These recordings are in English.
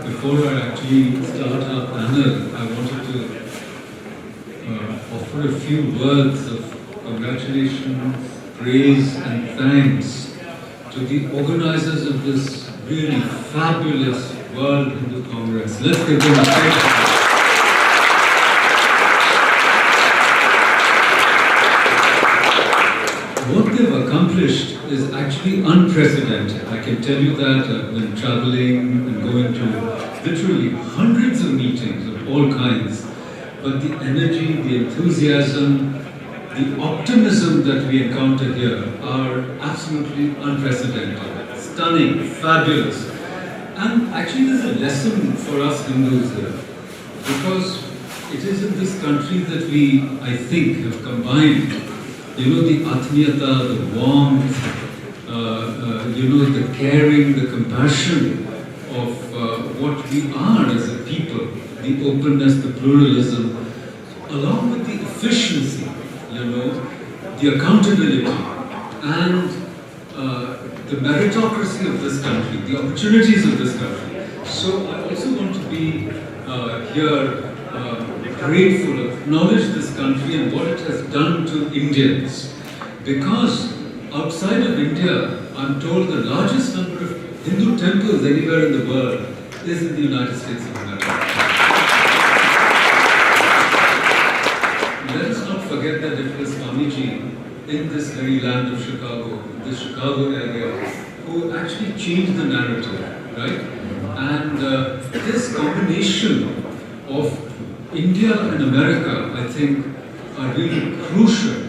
before I actually start our panel, I wanted to offer a few words of congratulations, praise and thanks to the organizers of this really fabulous World Hindu Congress. Let's give them a thank you. What they've accomplished is actually unprecedented. I can tell you that I've been traveling and going to literally hundreds of meetings of all kinds. But the energy, the enthusiasm, the optimism that we encounter here are absolutely unprecedented, stunning, fabulous. And actually there's a lesson for us Hindus here, because it is in this country that we, I think, have combined the atmiyata, the warmth, the caring, the compassion of what we are as a people, the openness, the pluralism, along with the efficiency, the accountability, and the meritocracy of this country, the opportunities of this country. So I also want to be here grateful, acknowledge this country and what it has done to Indians. Because outside of India, I'm told the largest number of Hindu temples anywhere in the world is in the United States of America. Let us not forget that it was Swamiji in this very land of Chicago, this Chicago area, who actually changed the narrative, right? And this combination of India and America, I think, are really crucial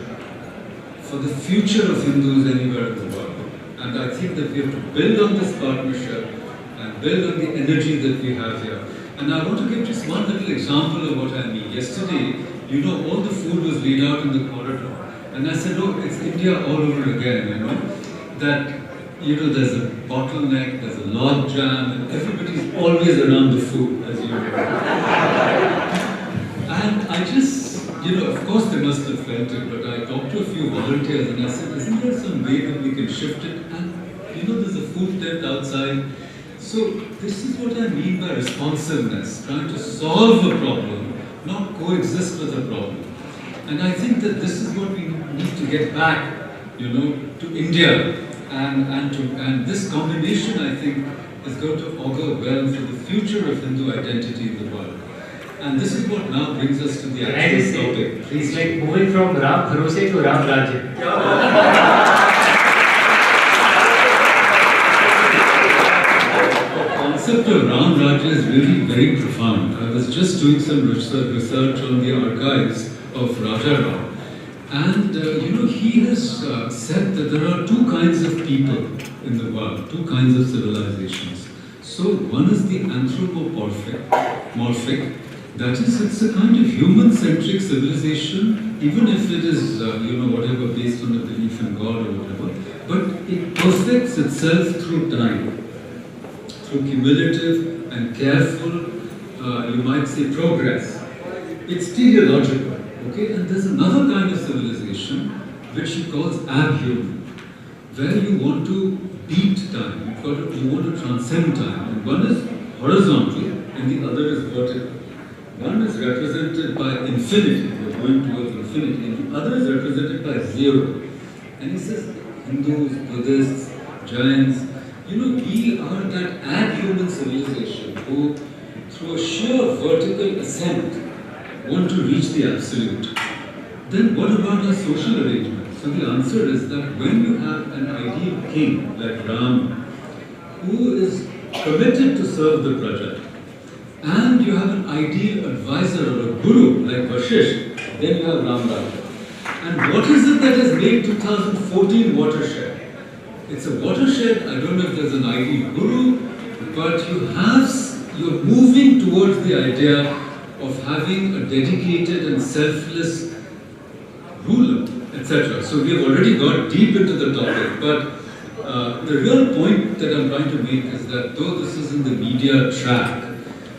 for the future of Hindus anywhere in the world. And I think that we have to build on this partnership and build on the energy that we have here. And I want to give just one little example of what I mean. Yesterday, all the food was laid out in the corridor. And I said, oh, it's India all over again, that, there's a bottleneck, there's a log jam, and everybody's always around the food, as you know. And I just, of course they must have felt it, but I talked to a few volunteers and I said, isn't there some way that we can shift it? And, there's a food tent outside. So this is what I mean by responsiveness, trying to solve a problem, not coexist with a problem. And I think that this is what we need to get back, to India. And this combination, I think, is going to augur well for the future of Hindu identity in the world. And this is what now brings us to the actual topic. It's like moving from Ram Bharose to Ram Rajya. The concept of Ram Rajya is really very profound. I was just doing some research on the archives of Raja Ram. And he has said that there are two kinds of people in the world, two kinds of civilizations. So one is the anthropomorphic, that is, it's a kind of human-centric civilization, even if it is, whatever, based on a belief in God or whatever, but it perfects itself through time, through cumulative and careful, you might say, progress. It's teleological. Okay, and there's another kind of civilization which he calls abhuman, where you want to beat time, you want to transcend time. And one is horizontal and the other is vertical. One is represented by infinity, we're going towards infinity, and the other is represented by zero. And he says, Hindus, Buddhists, Jains, we are that abhuman civilization who, through a sheer vertical ascent, want to reach the absolute. Then what about our social arrangements? So the answer is that when you have an ideal king like Ram, who is committed to serve the Praja, and you have an ideal advisor or a guru like Vashisht, then you have Ram Rajya. And what is it that has made 2014 watershed? It's a watershed. I don't know if there's an ideal guru, but you're moving towards the idea of having a dedicated and selfless ruler, etc. So we have already got deep into the topic, but the real point that I'm trying to make is that though this is in the media track,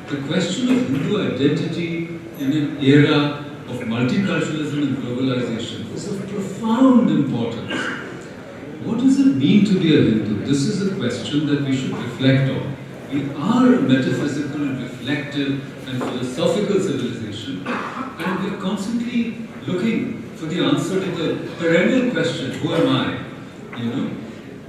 the question of Hindu identity in an era of multiculturalism and globalization is of profound importance. What does it mean to be a Hindu? This is a question that we should reflect on. We are a metaphysical and reflective and philosophical civilization, and we're constantly looking for the answer to the perennial question, who am I? You know?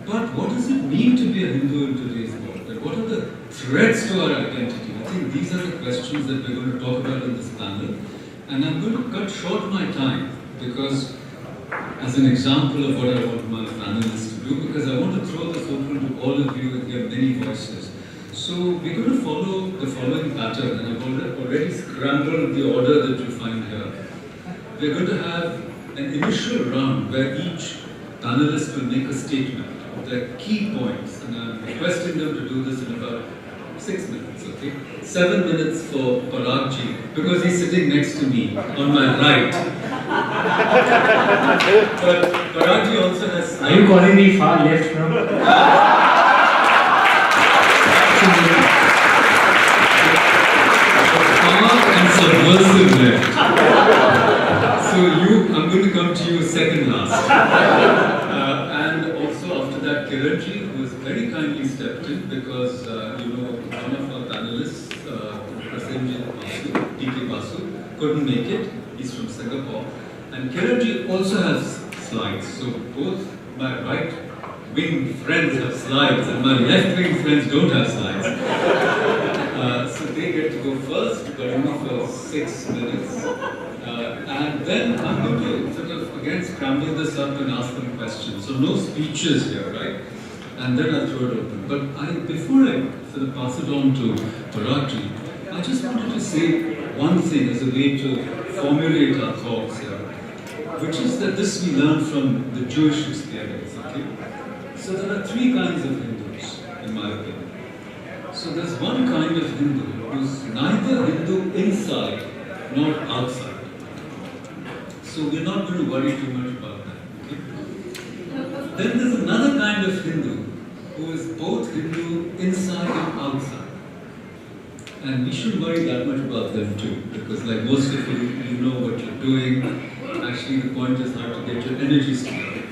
But what does it mean to be a Hindu in today's world? And what are the threats to our identity? I think these are the questions that we're going to talk about in this panel. And I'm going to cut short my time because, as an example of what I want my panelists to do, because I want to throw this open to all of you and hear many voices. So we're going to follow the following pattern, and I've already scrambled the order that you find here. We're going to have an initial round where each panelist will make a statement of their key points, and I'm requesting them to do this in about 6 minutes, okay? 7 minutes for Paragji, because he's sitting next to me on my right. But Paragji also has... Are you calling me far left from? Far and subversive left. So I'm going to come to you second last. And also after that, Kiranji, who has very kindly stepped in because, one of our panelists, Prasenjit Basu, TK Basu, couldn't make it. He's from Singapore. And Kiranji also has slides. So both my right wing friends have slides and my left wing friends don't have slides. So they get to go first, but only for 6 minutes. And then I'm going to sort of again scramble this up and ask them questions. So no speeches here, right? And then I'll throw it open. But before I sort of pass it on to Paragji, I just wanted to say one thing as a way to formulate our thoughts here, which is that this we learn from the Jewish experience, okay? So there are 3 kinds of Hindus, in my opinion. So there's one kind of Hindu who's neither Hindu inside nor outside. So we're not going to worry too much about that, okay? Then there's another kind of Hindu who is both Hindu inside and outside. And we shouldn't worry that much about them too, because like most of you know what you're doing. Actually, the point is how to get your energies together.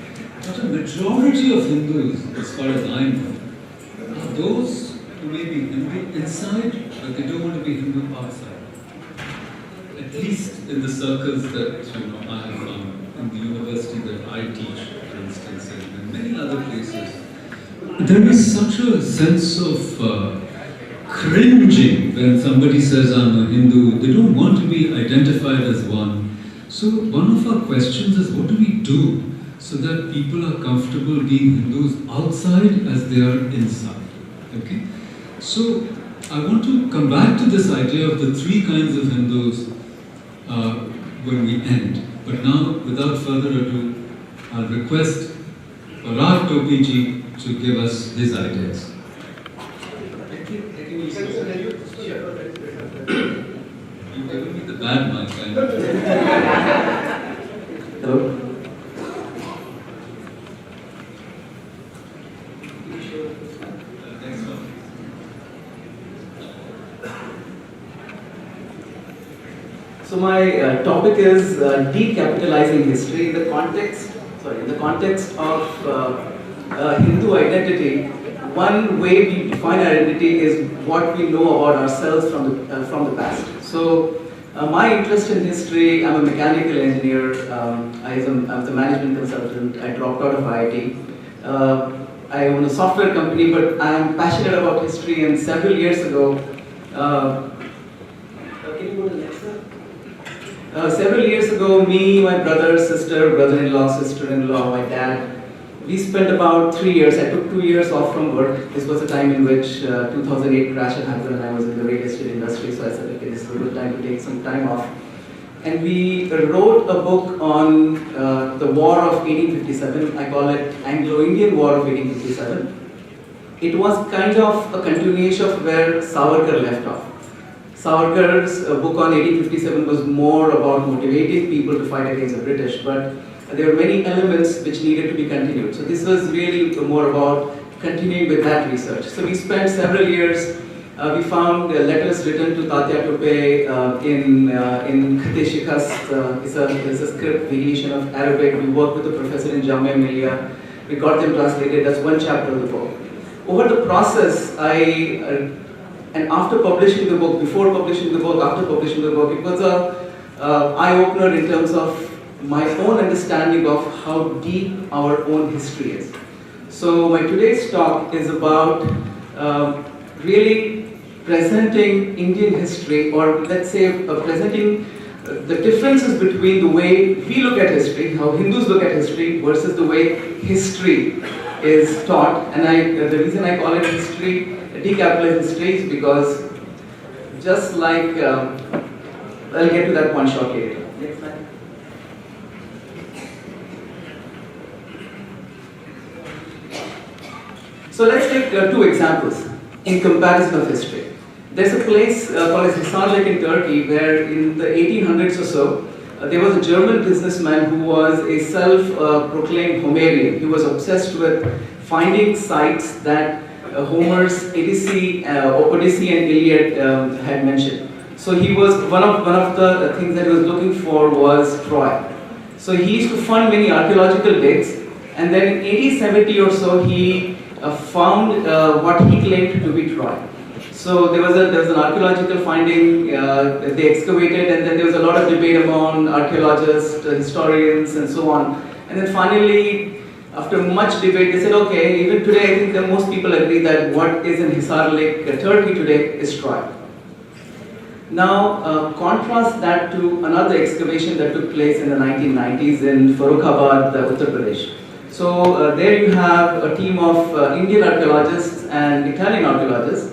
But a majority of Hindus, as far as I know, are those who may be Hindu inside, but they don't want to be Hindu outside. At least in the circles that I have found in the university that I teach, for instance, and many other places. There is such a sense of cringing when somebody says, I'm a Hindu. They don't want to be identified as one. So one of our questions is, what do we do so that people are comfortable being Hindus outside as they are inside? Okay? So I want to come back to this idea of the 3 kinds of Hindus when we end. But now, without further ado, I'll request Parag Topiji to give us his ideas. You've given me the bad mic, kind of. Hello. Next one. So my topic is decapitalizing history in the context of Hindu identity. One way we define identity is what we know about ourselves from the past. So my interest in history, I'm a mechanical engineer, I was a management consultant, I dropped out of IIT. I own a software company, but I am passionate about history, and several years ago, can you go to the next slide? Several years ago, me, my brother, sister, brother-in-law, sister-in-law, my dad, we spent about 3 years. I took 2 years off from work. This was a time in which 2008 crash had happened and I was in the real estate industry, so I said, okay, this is a good time to take some time off. And we wrote a book on the War of 1857. I call it Anglo-Indian War of 1857. It was kind of a continuation of where Savarkar left off. Savarkar's book on 1857 was more about motivating people to fight against the British, but there were many elements which needed to be continued. So this was really more about continuing with that research. So we spent several years. We found letters written to Tatya Tope in Khate Shikhast. It's a script variation of Arabic. We worked with a professor in Jamia Millia. We got them translated. That's one chapter of the book. Over the process, I And after publishing the book, before publishing the book, after publishing the book, it was a eye-opener in terms of my own understanding of how deep our own history is. So my today's talk is about really presenting Indian history, or let's say presenting the differences between the way we look at history, how Hindus look at history, versus the way history is taught. And the reason I call it history, decapitalized history, is because just like, I'll get to that point shortly. Next slide. So let's take two examples in comparison of history. There's a place called as Hisar Lake in Turkey, where in the 1800s or so, there was a German businessman who was a self-proclaimed Homerian. He was obsessed with finding sites that Homer's Odyssey and Iliad had mentioned. So he was one of the things that he was looking for was Troy. So he used to fund many archaeological digs, and then in 1870 or so he found what he claimed to be Troy. So there was an archaeological finding, they excavated, and then there was a lot of debate among archaeologists, historians, and so on. And then finally, after much debate, they said, okay, even today I think that most people agree that what is in Hisar Lake, Turkey today is Troy. Now, contrast that to another excavation that took place in the 1990s in Farrukhabad, Uttar Pradesh. So there you have a team of Indian archaeologists and Italian archaeologists.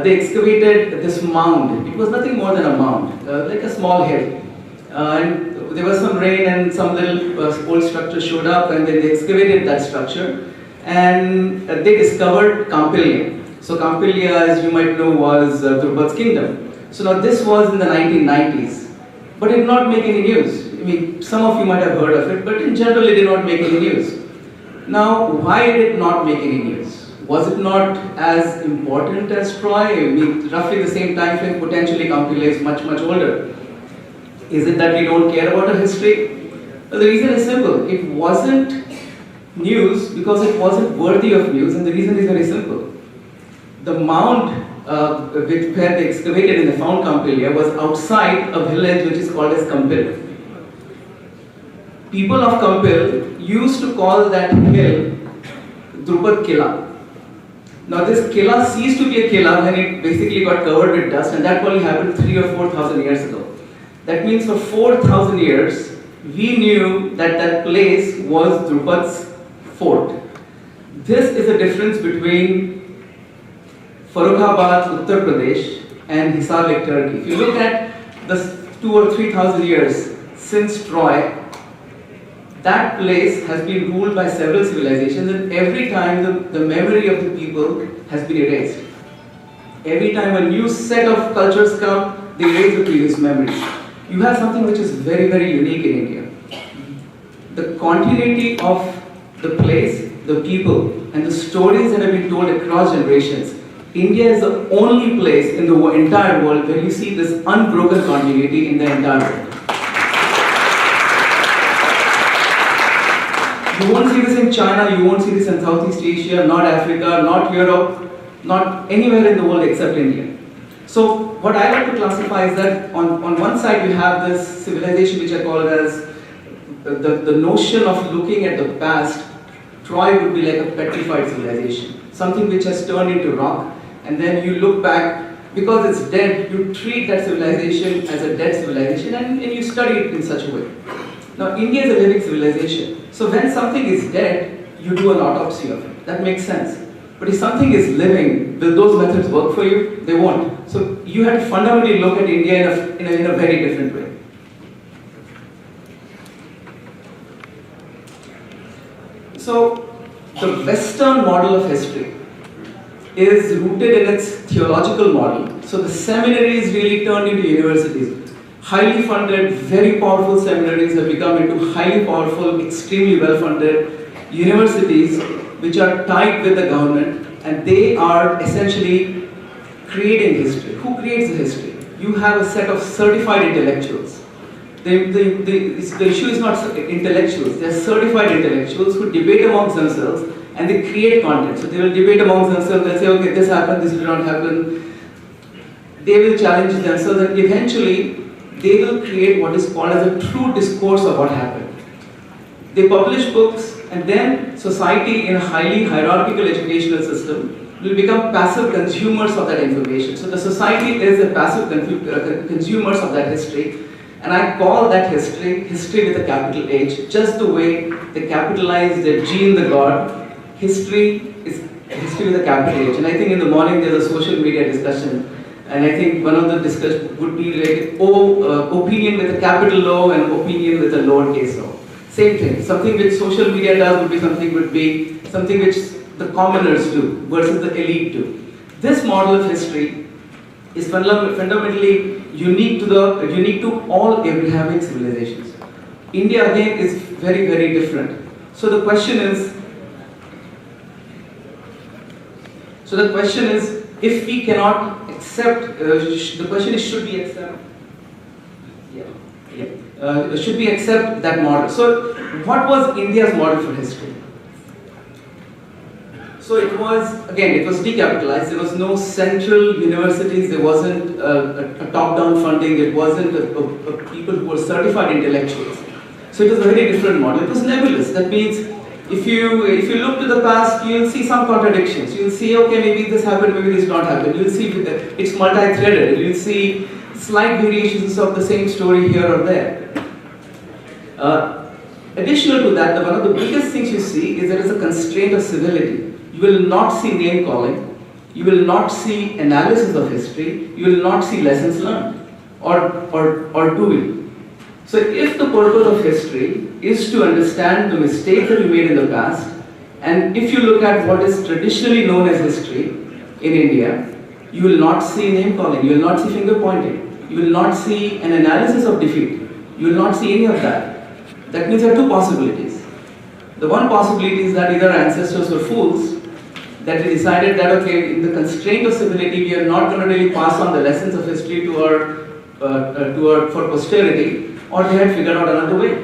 They excavated this mound. It was nothing more than a mound, like a small hill. And there was some rain and some little old structure showed up, and then they excavated that structure. And they discovered Kampilya. So Kampilya, as you might know, was Drupad's kingdom. So now this was in the 1990s, but it did not make any news. I mean, some of you might have heard of it, but in general it did not make any news. Now, why did it not make any news? Was it not as important as Troy? I mean, roughly the same time frame, potentially Kampilya is much, much older. Is it that we don't care about our history? Well, the reason is simple. It wasn't news because it wasn't worthy of news, and the reason is very simple. The mound where they excavated and they found Kampilya was outside a village which is called as Kampil. People of Kampil used to call that hill Drupad Killa. Now this Killa ceased to be a Killa when it basically got covered with dust, and that probably happened 3,000 or 4,000 years ago. That means for 4,000 years, we knew that that place was Drupad's fort. This is the difference between Farrukhabad, Uttar Pradesh and Hisar Lake, Turkey. If you look at the 2,000 or 3,000 years since Troy, that place has been ruled by several civilizations, and every time the memory of the people has been erased. Every time a new set of cultures come, they erase the previous memories. You have something which is very, very unique in India. The continuity of the place, the people, and the stories that have been told across generations. India is the only place in the entire world where you see this unbroken continuity in the entire world. You won't see this in China, you won't see this in Southeast Asia, not Africa, not Europe, not anywhere in the world except India. So what I like to classify is that on one side you have this civilization which I call as the notion of looking at the past. Troy would be like a petrified civilization, something which has turned into rock, and then you look back, because it's dead, you treat that civilization as a dead civilization, and you study it in such a way. Now India is a living civilization, so when something is dead, you do an autopsy of it. That makes sense. But if something is living, will those methods work for you? They won't. So you have to fundamentally look at India in a very different way. So the Western model of history is rooted in its theological model. So the seminaries really turned into universities. Highly funded, very powerful seminaries have become into highly powerful, extremely well-funded universities which are tied with the government, and they are essentially creating history. Who creates the history? You have a set of certified intellectuals. The issue is not intellectuals, they are certified intellectuals who debate amongst themselves and they create content. So they will debate amongst themselves, they'll say, okay, this happened, this did not happen. they will challenge them so that eventually they will create what is called as a true discourse of what happened. They publish books, and then society in a highly hierarchical educational system will become passive consumers of that information. So the society is a passive consumers of that history, and I call that history, history with a capital H, just the way they capitalize the G in the God. History is history with a capital H. And I think in the morning there's a social media discussion, and I think one of the discussions would be like opinion with a capital O and opinion with a lowercase o. Same thing. Something which social media does would be something which the commoners do versus the elite do. This model of history is fundamentally unique to all Abrahamic civilizations. India again is very, very different. So the question is, if we cannot accept, the question is, should we accept? Should we accept that model? So, what was India's model for history? So it was decapitalized. There was no central universities. There wasn't a top-down funding. It wasn't a people who were certified intellectuals. So it was a very different model. It was nebulous. That means if you look to the past, you'll see some contradictions. You'll see, okay, maybe this happened, maybe this not happened. You'll see it's multi-threaded. You'll see slight variations of the same story here or there. Additional to that, one of the biggest things you see is there is a constraint of civility. You will not see name calling. You will not see analysis of history. You will not see lessons learned or doing. So if the purpose of history is to understand the mistakes that you made in the past, and if you look at what is traditionally known as history in India, you will not see name calling, you will not see finger pointing, you will not see an analysis of defeat, you will not see any of that. That means there are two possibilities. The one possibility is that either our ancestors were fools, that we decided that, okay, in the constraint of civility, we are not going to really pass on the lessons of history for posterity, or they had figured out another way.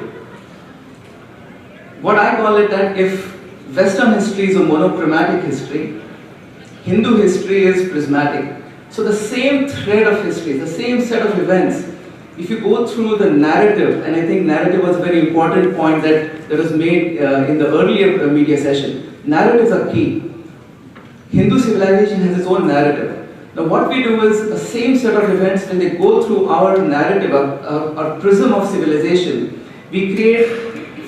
What I call it that if Western history is a monochromatic history, Hindu history is prismatic. So the same thread of history, the same set of events, if you go through the narrative, and I think narrative was a very important point that was made in the earlier media session, narratives are key. Hindu civilization has its own narrative. Now what we do is the same set of events, when they go through our narrative, our prism of civilization, we create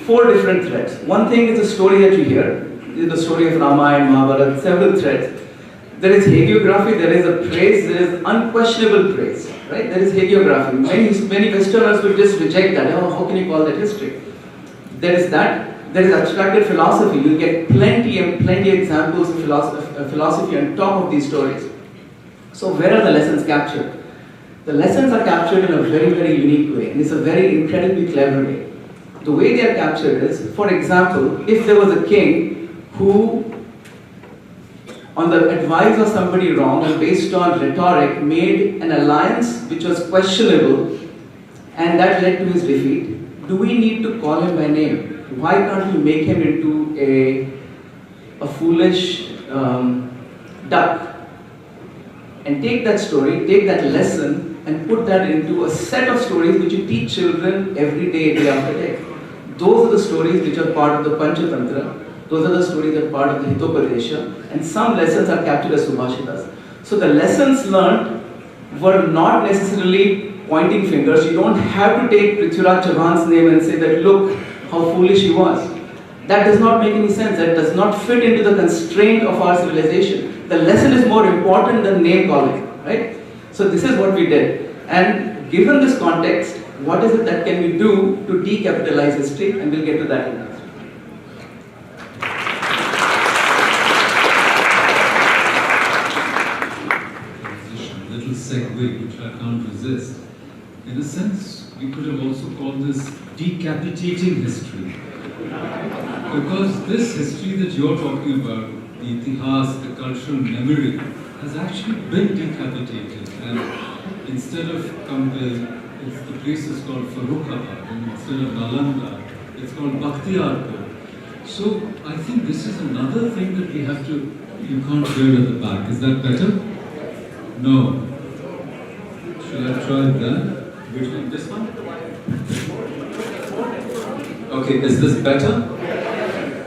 4 different threads. One thing is the story that you hear, is the story of Rama and Mahabharata, several threads. There is hagiography, there is a praise, there is unquestionable praise, right? There is hagiography. Many Westerners will just reject that. Oh, how can you call that history? There is that. There is abstracted philosophy. You get plenty examples of philosophy on top of these stories. So where are the lessons captured? The lessons are captured in a very, very unique way, and it's a very incredibly clever way. The way they are captured is, for example, if there was a king who, on the advice of somebody wrong and based on rhetoric, made an alliance which was questionable, and that led to his defeat, do we need to call him by name? Why can't we make him into a foolish duck? And take that story, take that lesson, and put that into a set of stories which you teach children every day, day after day. Those are the stories which are part of the Panchatantra. Those are the stories that are part of the Hitopadesha, and some lessons are captured as Subhashitas. So the lessons learned were not necessarily pointing fingers. You don't have to take Prithviraj Chauhan's name and say that, look how foolish he was. That does not make any sense. That does not fit into the constraint of our civilization. The lesson is more important than name calling, right? So this is what we did. And given this context, what is it that can we do to decapitalize history? And we'll get to that in a minute. Little segue which I can't resist. In a sense, we could have also called this decapitating history. Because this history that you're talking about, the itihas, the cultural memory, has actually been decapitated. And instead of Kambil, the place is called Farrukhabad, and instead of Nalanda, it's called Bakhtiyarpur. So I think this is another thing that we have to, you can't hear at the back. Is that better? No. Shall I try that? Which one? This one? Okay, is this better?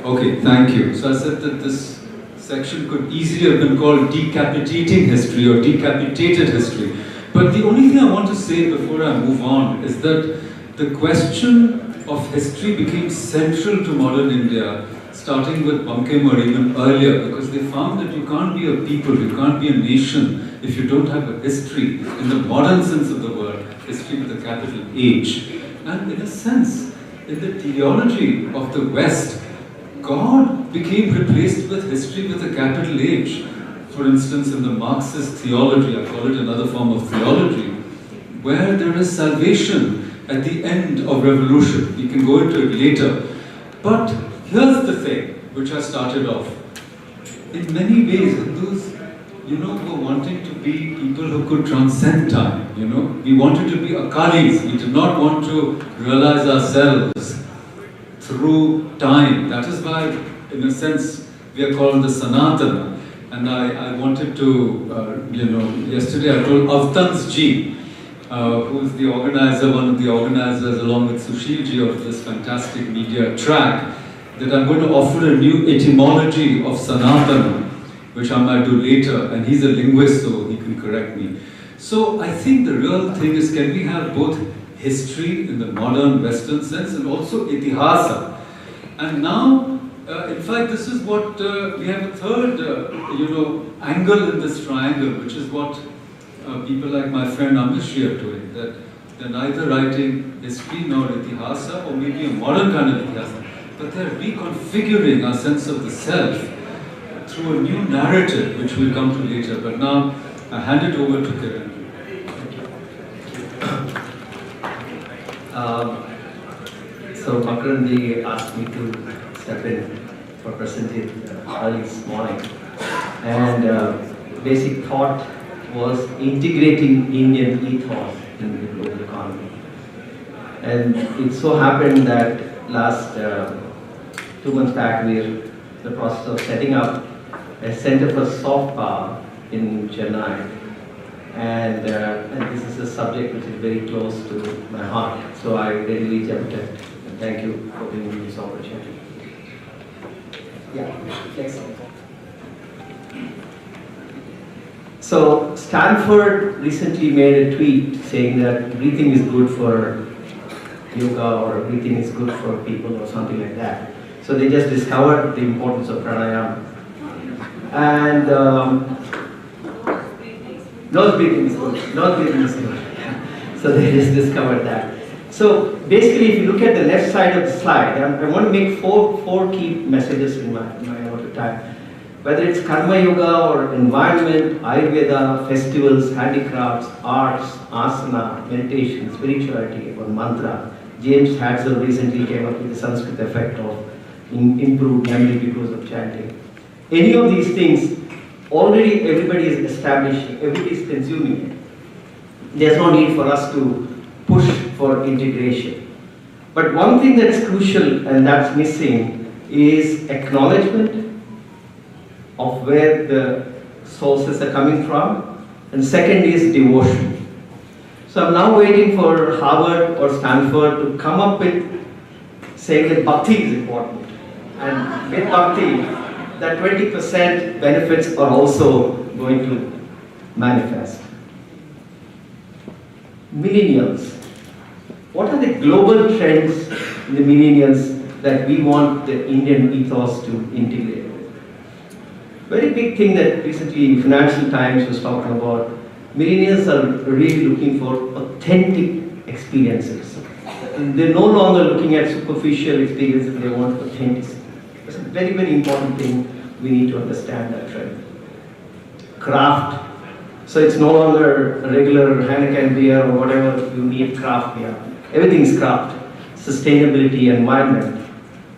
Okay, thank you. So I said that this section could easily have been called decapitating history or decapitated history. But the only thing I want to say before I move on is that the question of history became central to modern India, starting with Bankim or even earlier, because they found that you can't be a people, you can't be a nation if you don't have a history, in the modern sense of the word, history with a capital H. And in a sense, in the teleology of the West, God became replaced with history with a capital H. For instance, in the Marxist theology, I call it another form of theology, where there is salvation at the end of revolution. We can go into it later. But here's the thing, which I started off. In many ways, Hindus, were wanting to be people who could transcend time, We wanted to be Akalis. We did not want to realize ourselves through time. That is why, in a sense, we are called the Sanatana. And I wanted to, yesterday I told Avtans Ji, who is the organizer, one of the organizers along with Sushil Ji of this fantastic media track, that I'm going to offer a new etymology of Sanatana, which I might do later, and he's a linguist, so he can correct me. So I think the real thing is, can we have both history in the modern Western sense and also itihasa? And now, in fact, this is what we have a third, angle in this triangle, which is what people like my friend Amish are doing, that they're neither writing history nor itihasa, or maybe a modern kind of itihasa, but they're reconfiguring our sense of the self through a new narrative, which we'll come to later. But now, I hand it over to Kiran. So Makarandi asked me to step in for presenting early this morning. And basic thought was integrating Indian ethos in the global economy. And it so happened that last 2 months back, we're in the process of setting up a center for soft power in Chennai. And this is a subject which is very close to my heart. So I readily jumped in. And thank you for giving me this opportunity. Yeah, next. So Stanford recently made a tweet saying that breathing is good for yoga, or breathing is good for people, or something like that. So they just discovered the importance of pranayama. And nose breathing is good. Nose breathing is good. So they just discovered that. So basically, if you look at the left side of the slide, I want to make four key messages in my order time. Whether it's karma yoga or environment, Ayurveda, festivals, handicrafts, arts, asana, meditation, spirituality, or mantra. James Hadsell recently came up with the Sanskrit effect of improved memory because of chanting. Any of these things, already everybody is establishing, everybody is consuming it. There's no need for us to push for integration. But one thing that's crucial and that's missing is acknowledgement of where the sources are coming from, and second is devotion. So I'm now waiting for Harvard or Stanford to come up with saying that bhakti is important. And with bhakti, that 20% benefits are also going to manifest. Millennials. What are the global trends in the millennials that we want the Indian ethos to integrate with? Very big thing that recently Financial Times was talking about. Millennials are really looking for authentic experiences. They're no longer looking at superficial experiences, they want authenticity. It's a very, very important thing. We need to understand that trend. Craft. So it's no longer a regular Heineken beer or whatever you need craft beer. Everything is craft. Sustainability, environment,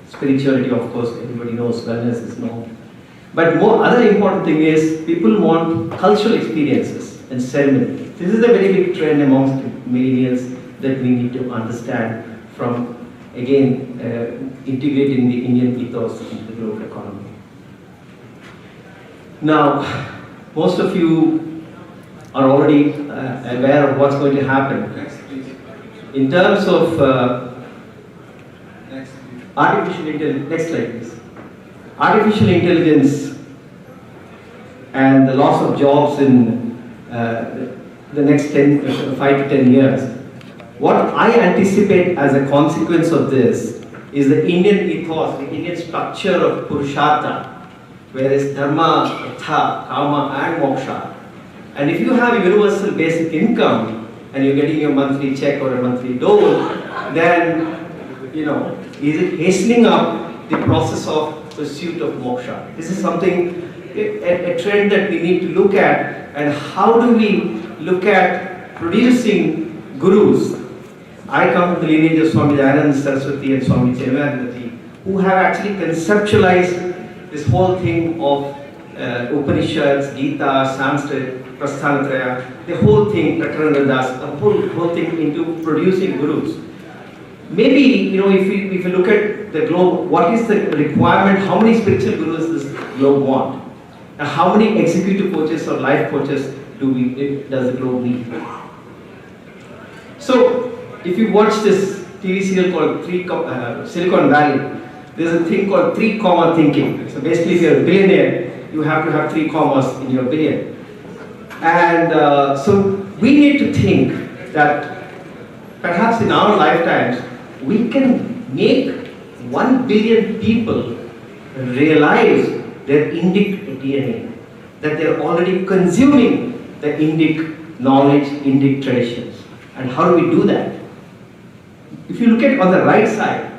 spirituality, of course, everybody knows, wellness is known. But more other important thing is people want cultural experiences and ceremony. This is a very big trend amongst millennials that we need to understand from, again, integrating the Indian ethos into the global economy. Now, most of you are already aware of what's going to happen. Next, please. In terms of artificial intelligence, next slide please. Artificial intelligence and the loss of jobs in the next 5 to 10 years. What I anticipate as a consequence of this is the Indian ethos, the Indian structure of Purushartha, whereas Dharma, Artha, Kama and Moksha. And if you have a universal basic income and you're getting your monthly check or a monthly dole, then, is it hastening up the process of pursuit of moksha? This is something, a trend that we need to look at, and how do we look at producing gurus? I come from the lineage of Swami Dayananda Saraswati and Swami Chemayananda, who have actually conceptualized this whole thing of Upanishads, Gita, Sanskrit, Prasthanatraya, the whole thing, Prakarana Das, the whole thing into producing gurus. Maybe, if you look at the globe, what is the requirement, how many spiritual gurus does this globe want? And how many executive coaches or life coaches does the globe need? So, if you watch this TV serial called Silicon Valley, there's a thing called 3 comma thinking. So basically, if you're a billionaire, you have to have 3 commas in your billion. And so we need to think that perhaps in our lifetimes, we can make 1 billion people realize their Indic DNA, that they're already consuming the Indic knowledge, Indic traditions. And how do we do that? If you look at on the right side,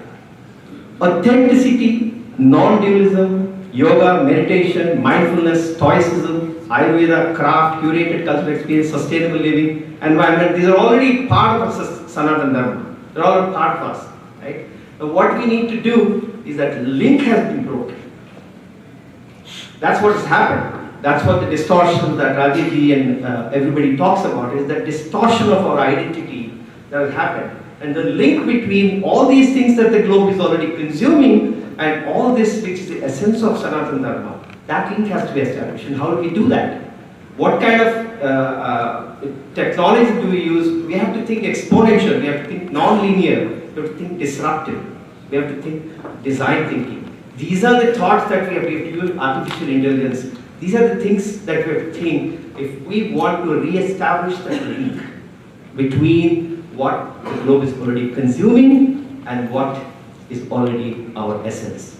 authenticity, non-dualism, yoga, meditation, mindfulness, stoicism, Ayurveda, craft, curated cultural experience, sustainable living, environment, these are already part of Sanatana Dharma. They're all part of us, right? Now what we need to do is that link has been broken. That's what has happened. That's what the distortion that Rajiv and everybody talks about, is that distortion of our identity that has happened. And the link between all these things that the globe is already consuming and all this which is the essence of Sanatana Dharma, that link has to be established. And how do we do that? What kind of technology do we use? We have to think exponential, we have to think non-linear, we have to think disruptive, we have to think design thinking. These are the thoughts that we have to use artificial intelligence. These are the things that we have to think if we want to re-establish that link between what the globe is already consuming and what is already our essence.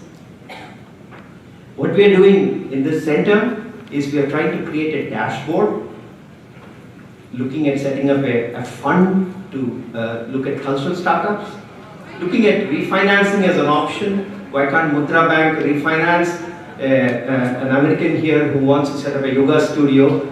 What we are doing in this center is we are trying to create a dashboard, looking at setting up a fund to look at cultural startups, looking at refinancing as an option. Why can't Mudra Bank refinance an American here who wants to set up a yoga studio?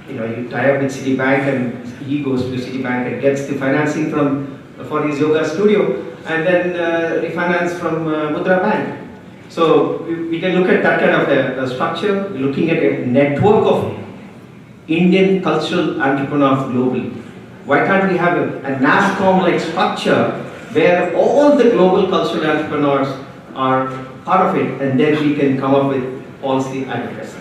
You tie up with Citibank and he goes to Citibank and gets the financing for his yoga studio, and then refinance from Mudra Bank. So we can look at that kind of a structure, looking at a network of Indian cultural entrepreneurs globally. Why can't we have a NASCOM-like structure where all the global cultural entrepreneurs are part of it, and then we can come up with policy advocacy.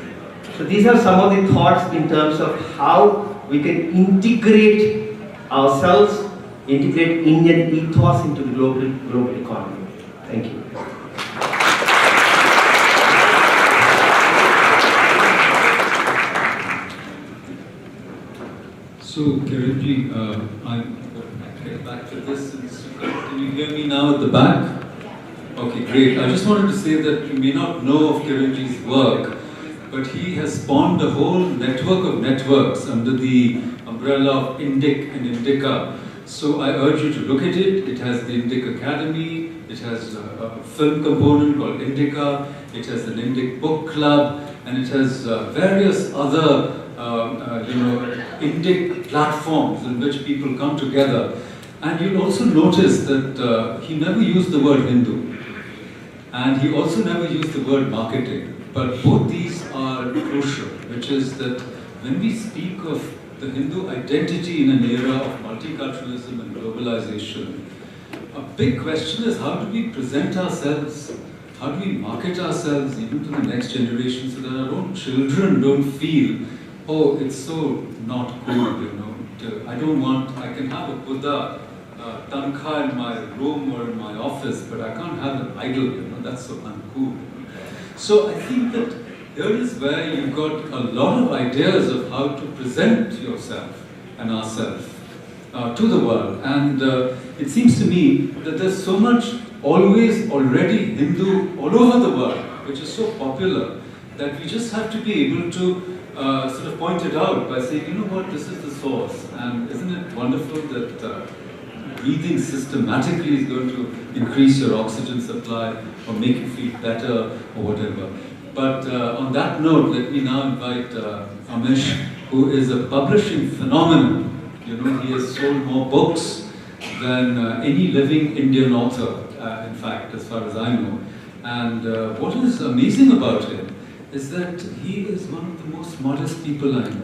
So these are some of the thoughts in terms of how we can integrate ourselves, integrate Indian ethos into the global economy. Thank you. So, Kiranji, I'm get back to this. Can you hear me now at the back? Okay, great. I just wanted to say that you may not know of Kiranji's work, but he has spawned a whole network of networks under the umbrella of Indic and Indica. So I urge you to look at it. It has the Indic Academy, it has a film component called Indica, it has an Indic book club, and it has various other Indic platforms in which people come together. And you'll also notice that he never used the word Hindu, and he also never used the word marketing. But both these are crucial, which is that when we speak of the Hindu identity in an era of multiculturalism and globalization, a big question is, how do we present ourselves? How do we market ourselves even to the next generation so that our own children don't feel oh, it's so not cool, you know. I don't want, I can have a Buddha tankha in my room or in my office, but I can't have an idol, you know, that's so uncool. So I think that here is where you've got a lot of ideas of how to present yourself and ourselves to the world. And it seems to me that there's so much always already Hindu all over the world, which is so popular, that we just have to be able to sort of point it out by saying, you know what, this is the source. And isn't it wonderful that breathing systematically is going to increase your oxygen supply or make you feel better or whatever. But on that note, let me now invite Amish, who is a publishing phenomenon. You know, he has sold more books than any living Indian author, in fact, as far as I know. And what is amazing about him is that he is one of the most modest people I know.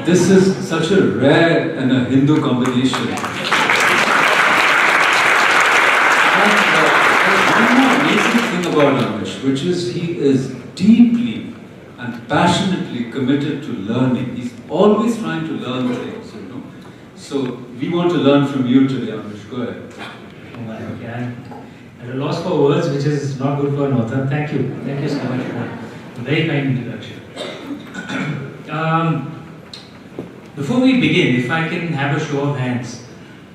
This is such a rare and a Hindu combination. One more amazing thing about Amish, which is he is deeply and passionately committed to learning. He's always trying to learn things, you know. So we want to learn from you today, Amish. Go ahead. Oh my, okay. I'm at a loss for words, which is not good for an author. Thank you. Thank you so much for a very kind introduction. Before we begin, if I can have a show of hands,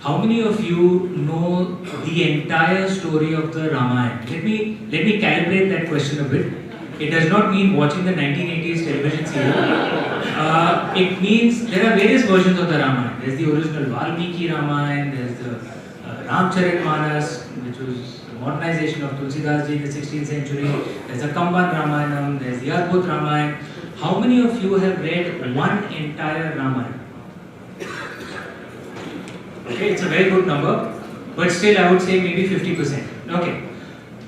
how many of you know the entire story of the Ramayana? Let me calibrate that question a bit. It does not mean watching the 1980s television serial. It means there are various versions of the Ramayana. There's the original Valmiki Ramayana, there's the Ramcharitmanas, which was the modernization of Tulsidas Ji in the 16th century. There's the Kamban Ramayanam, there's the Adbhut Ramayana. How many of you have read one entire Ramayana? Okay, it's a very good number, but still I would say maybe 50%. Okay.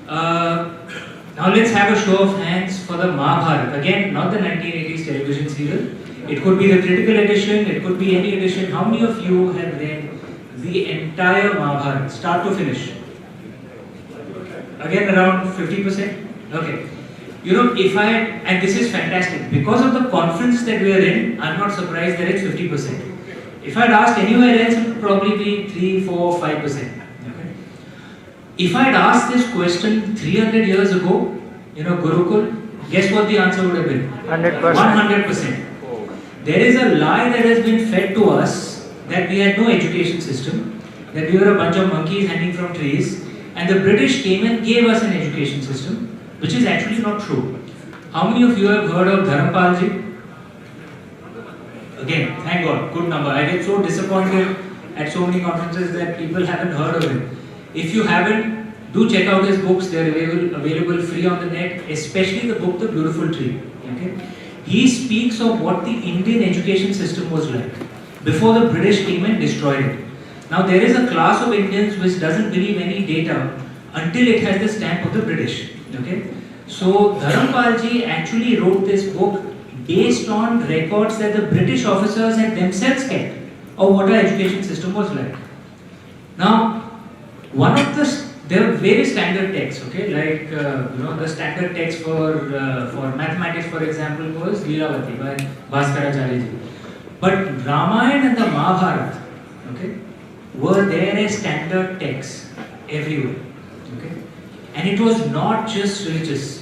Now let's have a show of hands for the Mahabharata. Again, not the 1980s television serial. It could be the critical edition, it could be any edition. How many of you have read the entire Mahabharata, start to finish? Again, around 50%? Okay. You know, and this is fantastic, because of the conference that we are in, I'm not surprised that it's 50%. If I'd asked anywhere else, it would probably be 3, 4, 5%. Okay. If I'd asked this question 300 years ago, you know, Gurukul, guess what the answer would have been? 100%. 100%. There is a lie that has been fed to us that we had no education system, that we were a bunch of monkeys hanging from trees, and the British came and gave us an education system, which is actually not true. How many of you have heard of Dharampal Ji? Again, thank God, good number. I get so disappointed at so many conferences that people haven't heard of him. If you haven't, do check out his books. They're available free on the net, especially the book The Beautiful Tree. Okay? He speaks of what the Indian education system was like before the British came and destroyed it. Now there is a class of Indians which doesn't believe any data until it has the stamp of the British. Okay? So Dharampal Ji actually wrote this book based on records that the British officers had themselves kept of what our education system was like. Now, there are various standard texts, okay, like the standard text for mathematics, for example, was Leelavati by Bhaskaracharya Ji. But Ramayana and the Mahabharata, okay, were there as standard texts everywhere, okay, and it was not just religious.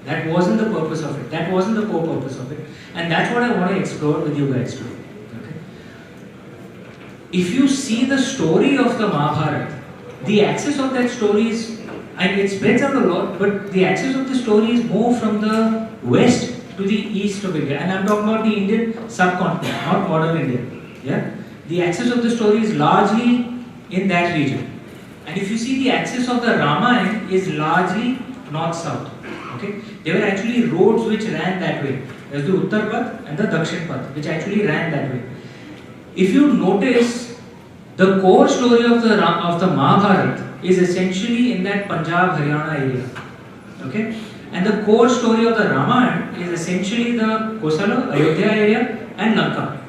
That wasn't the purpose of it. That wasn't the core purpose of it. And that's what I want to explore with you guys today. Okay? If you see the story of the Mahabharata, the axis of that story is, and it spreads out a lot, but the axis of the story is more from the west to the east of India. And I'm talking about the Indian subcontinent, not modern India. Yeah? The axis of the story is largely in that region. And if you see the axis of the Ramayana is largely north-south. Okay? There were actually roads which ran that way. There's the Uttar Path and the Dakshin Path, which actually ran that way. If you notice, the core story of the Mahabharata is essentially in that Punjab, Haryana area. Okay? And the core story of the Ramayana is essentially the Kosala, Ayodhya area and Lanka.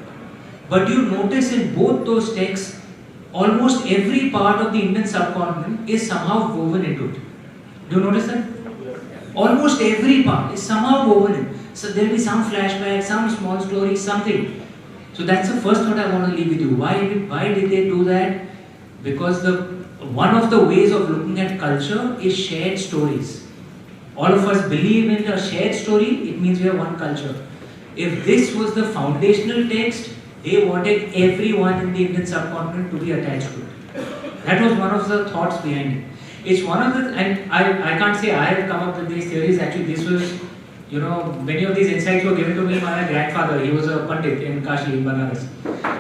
But you notice in both those texts, almost every part of the Indian subcontinent is somehow woven into it. Do you notice that? Almost every part is somehow woven in. So there will be some flashback, some small story, something. So that's the first thought I want to leave with you. Why did they do that? Because one of the ways of looking at culture is shared stories. All of us believe in a shared story, it means we have one culture. If this was the foundational text, they wanted everyone in the Indian subcontinent to be attached to it. That was one of the thoughts behind it. It's one of the, and I can't say I have come up with these theories, actually this was, many of these insights were given to me by my grandfather. He was a Pandit in Kashi, in Banaras.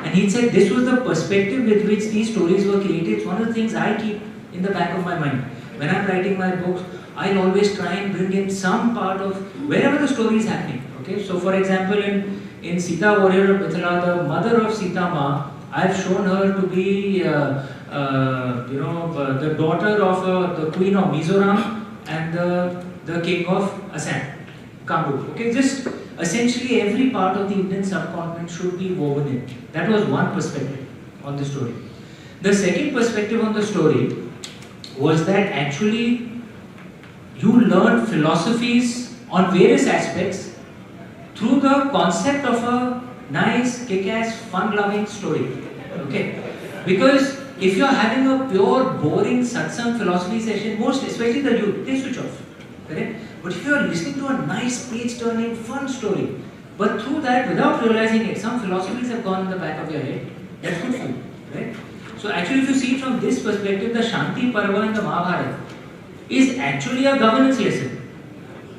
And he said this was the perspective with which these stories were created. It's one of the things I keep in the back of my mind. When I'm writing my books, I'll always try and bring in some part of wherever the story is happening. Okay, so for example, in Sita Warrior of Mithila, the mother of Sita Ma, I've shown her to be the daughter of the queen of Mizoram and the king of Assam, Kamruk. Okay, just essentially every part of the Indian subcontinent should be woven in. That was one perspective on the story. The second perspective on the story was that actually you learn philosophies on various aspects through the concept of a nice, kick-ass, fun-loving story. Okay? Because if you're having a pure, boring satsang philosophy session, most, especially the youth, they switch off. Correct? But if you're listening to a nice, page-turning, fun story, but through that, without realizing it, some philosophies have gone in the back of your head, that's good for you. Right? So actually, if you see it from this perspective, the Shanti Parva in the Mahabharata is actually a governance lesson.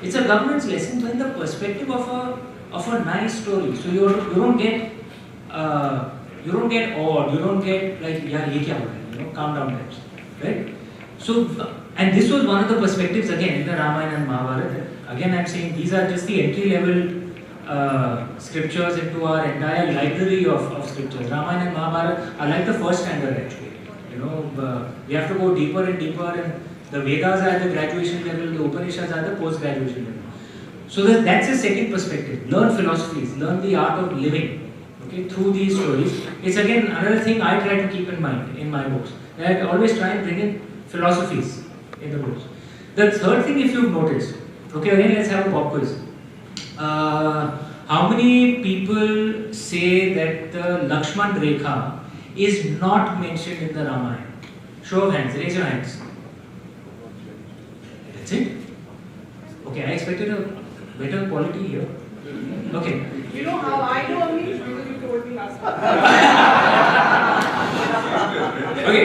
It's a governance lesson from the perspective of a nice story. So you don't get awed, you don't get like ye kya ho raha, calm down types, right? So and this was one of the perspectives again in the Ramayana and Mahabharata. Again, I'm saying these are just the entry level scriptures into our entire library of scriptures. Ramayana and Mahabharata are like the first standard actually. We have to go deeper and deeper, and the Vedas are at the graduation level, the Upanishads are the post-graduation level. So that's the second perspective. Learn philosophies, learn the art of living, okay, through these stories. It's again another thing I try to keep in mind in my books. I always try and bring in philosophies in the books. The third thing, if you've noticed, okay, again let's have a pop quiz. How many people say that the Lakshman Rekha is not mentioned in the Ramayana? Show of hands, raise your hands. That's it? Okay, I expected a better quality here. Okay. You know how I know only because you told me last time. Okay,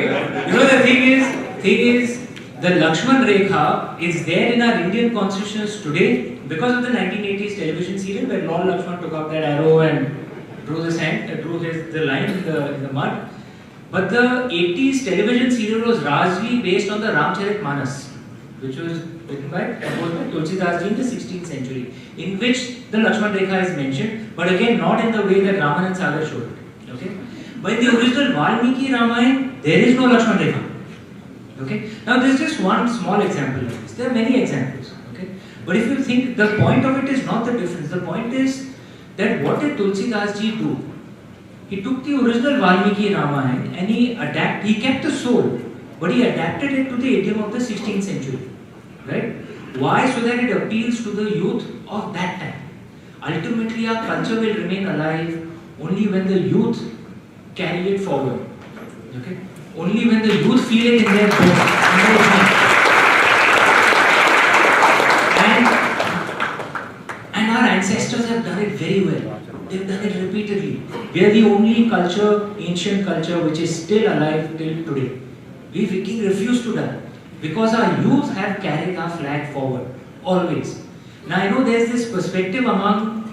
the thing is, the Lakshman Rekha is there in our Indian constitutions today because of the 1980s television serial where Lord Lakshman took out that arrow and drew the line in the mud. But the 80s television serial was largely based on the Ramcharitmanas, which was written by Tulsidas ji in the 16th century, in which the Lakshman Rekha is mentioned, but again not in the way that Raman and Sagar showed it. Okay? But in the original Valmiki Ramayana, there is no Lakshman Rekha. Okay? Now there is just one small example of this. There are many examples. Okay? But if you think, the point of it is not the difference. The point is that what did Tulsidas ji do? He took the original Valmiki Ramayana and he kept the soul, but he adapted it to the idiom of the 16th century. Right? Why? So that it appeals to the youth of that time. Ultimately, our culture will remain alive only when the youth carry it forward. Okay? Only when the youth feel it in their bones, in their mind. And our ancestors have done it very well. They've done it repeatedly. We are the only culture, ancient culture, which is still alive till today. We refuse to die because our youth have carried our flag forward always. Now I know there's this perspective among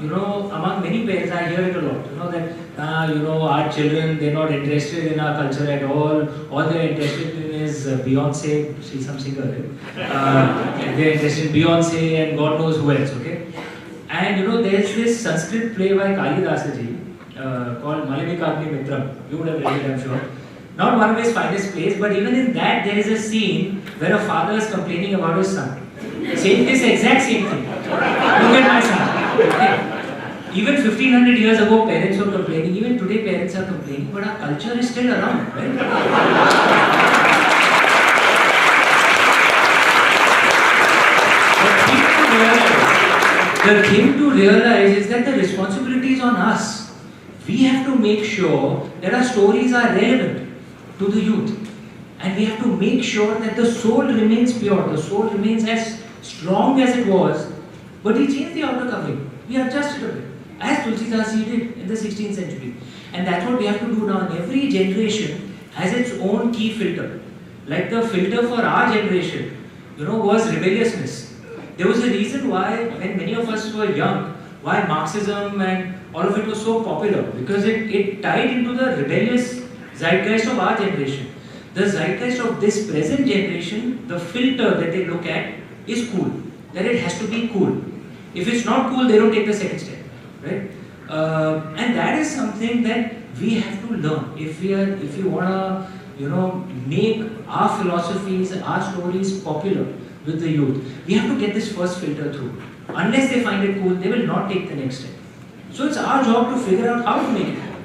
many parents. I hear it a lot. That our children, they're not interested in our culture at all. All they're interested in is Beyonce. She's some singer, right? They're interested in Beyonce and God knows who else. Okay. And there's this Sanskrit play by Kalidasa ji called Malavika Agni Mitram. You would have read it, I'm sure. Not one of his finest plays, but even in that there is a scene where a father is complaining about his son. Saying this exact same thing. Look at my son. Okay. Even 1500 years ago parents were complaining, even today parents are complaining, but our culture is still around, right? the thing to realize is that the responsibility is on us. We have to make sure that our stories are relevant to the youth. And we have to make sure that the soul remains pure, the soul remains as strong as it was, but we change the outer covering. We adjust it a bit, as Tulsidas did in the 16th century. And that's what we have to do now. And every generation has its own key filter. Like the filter for our generation, was rebelliousness. There was a reason why, when many of us were young, why Marxism and all of it was so popular, because it tied into the rebellious zeitgeist of our generation. The zeitgeist of this present generation, the filter that they look at is cool, that it has to be cool. If it's not cool, they don't take the second step, right? And that is something that we have to learn. If we want to, make our philosophies, our stories popular with the youth, we have to get this first filter through. Unless they find it cool, they will not take the next step. So it's our job to figure out how to make it happen.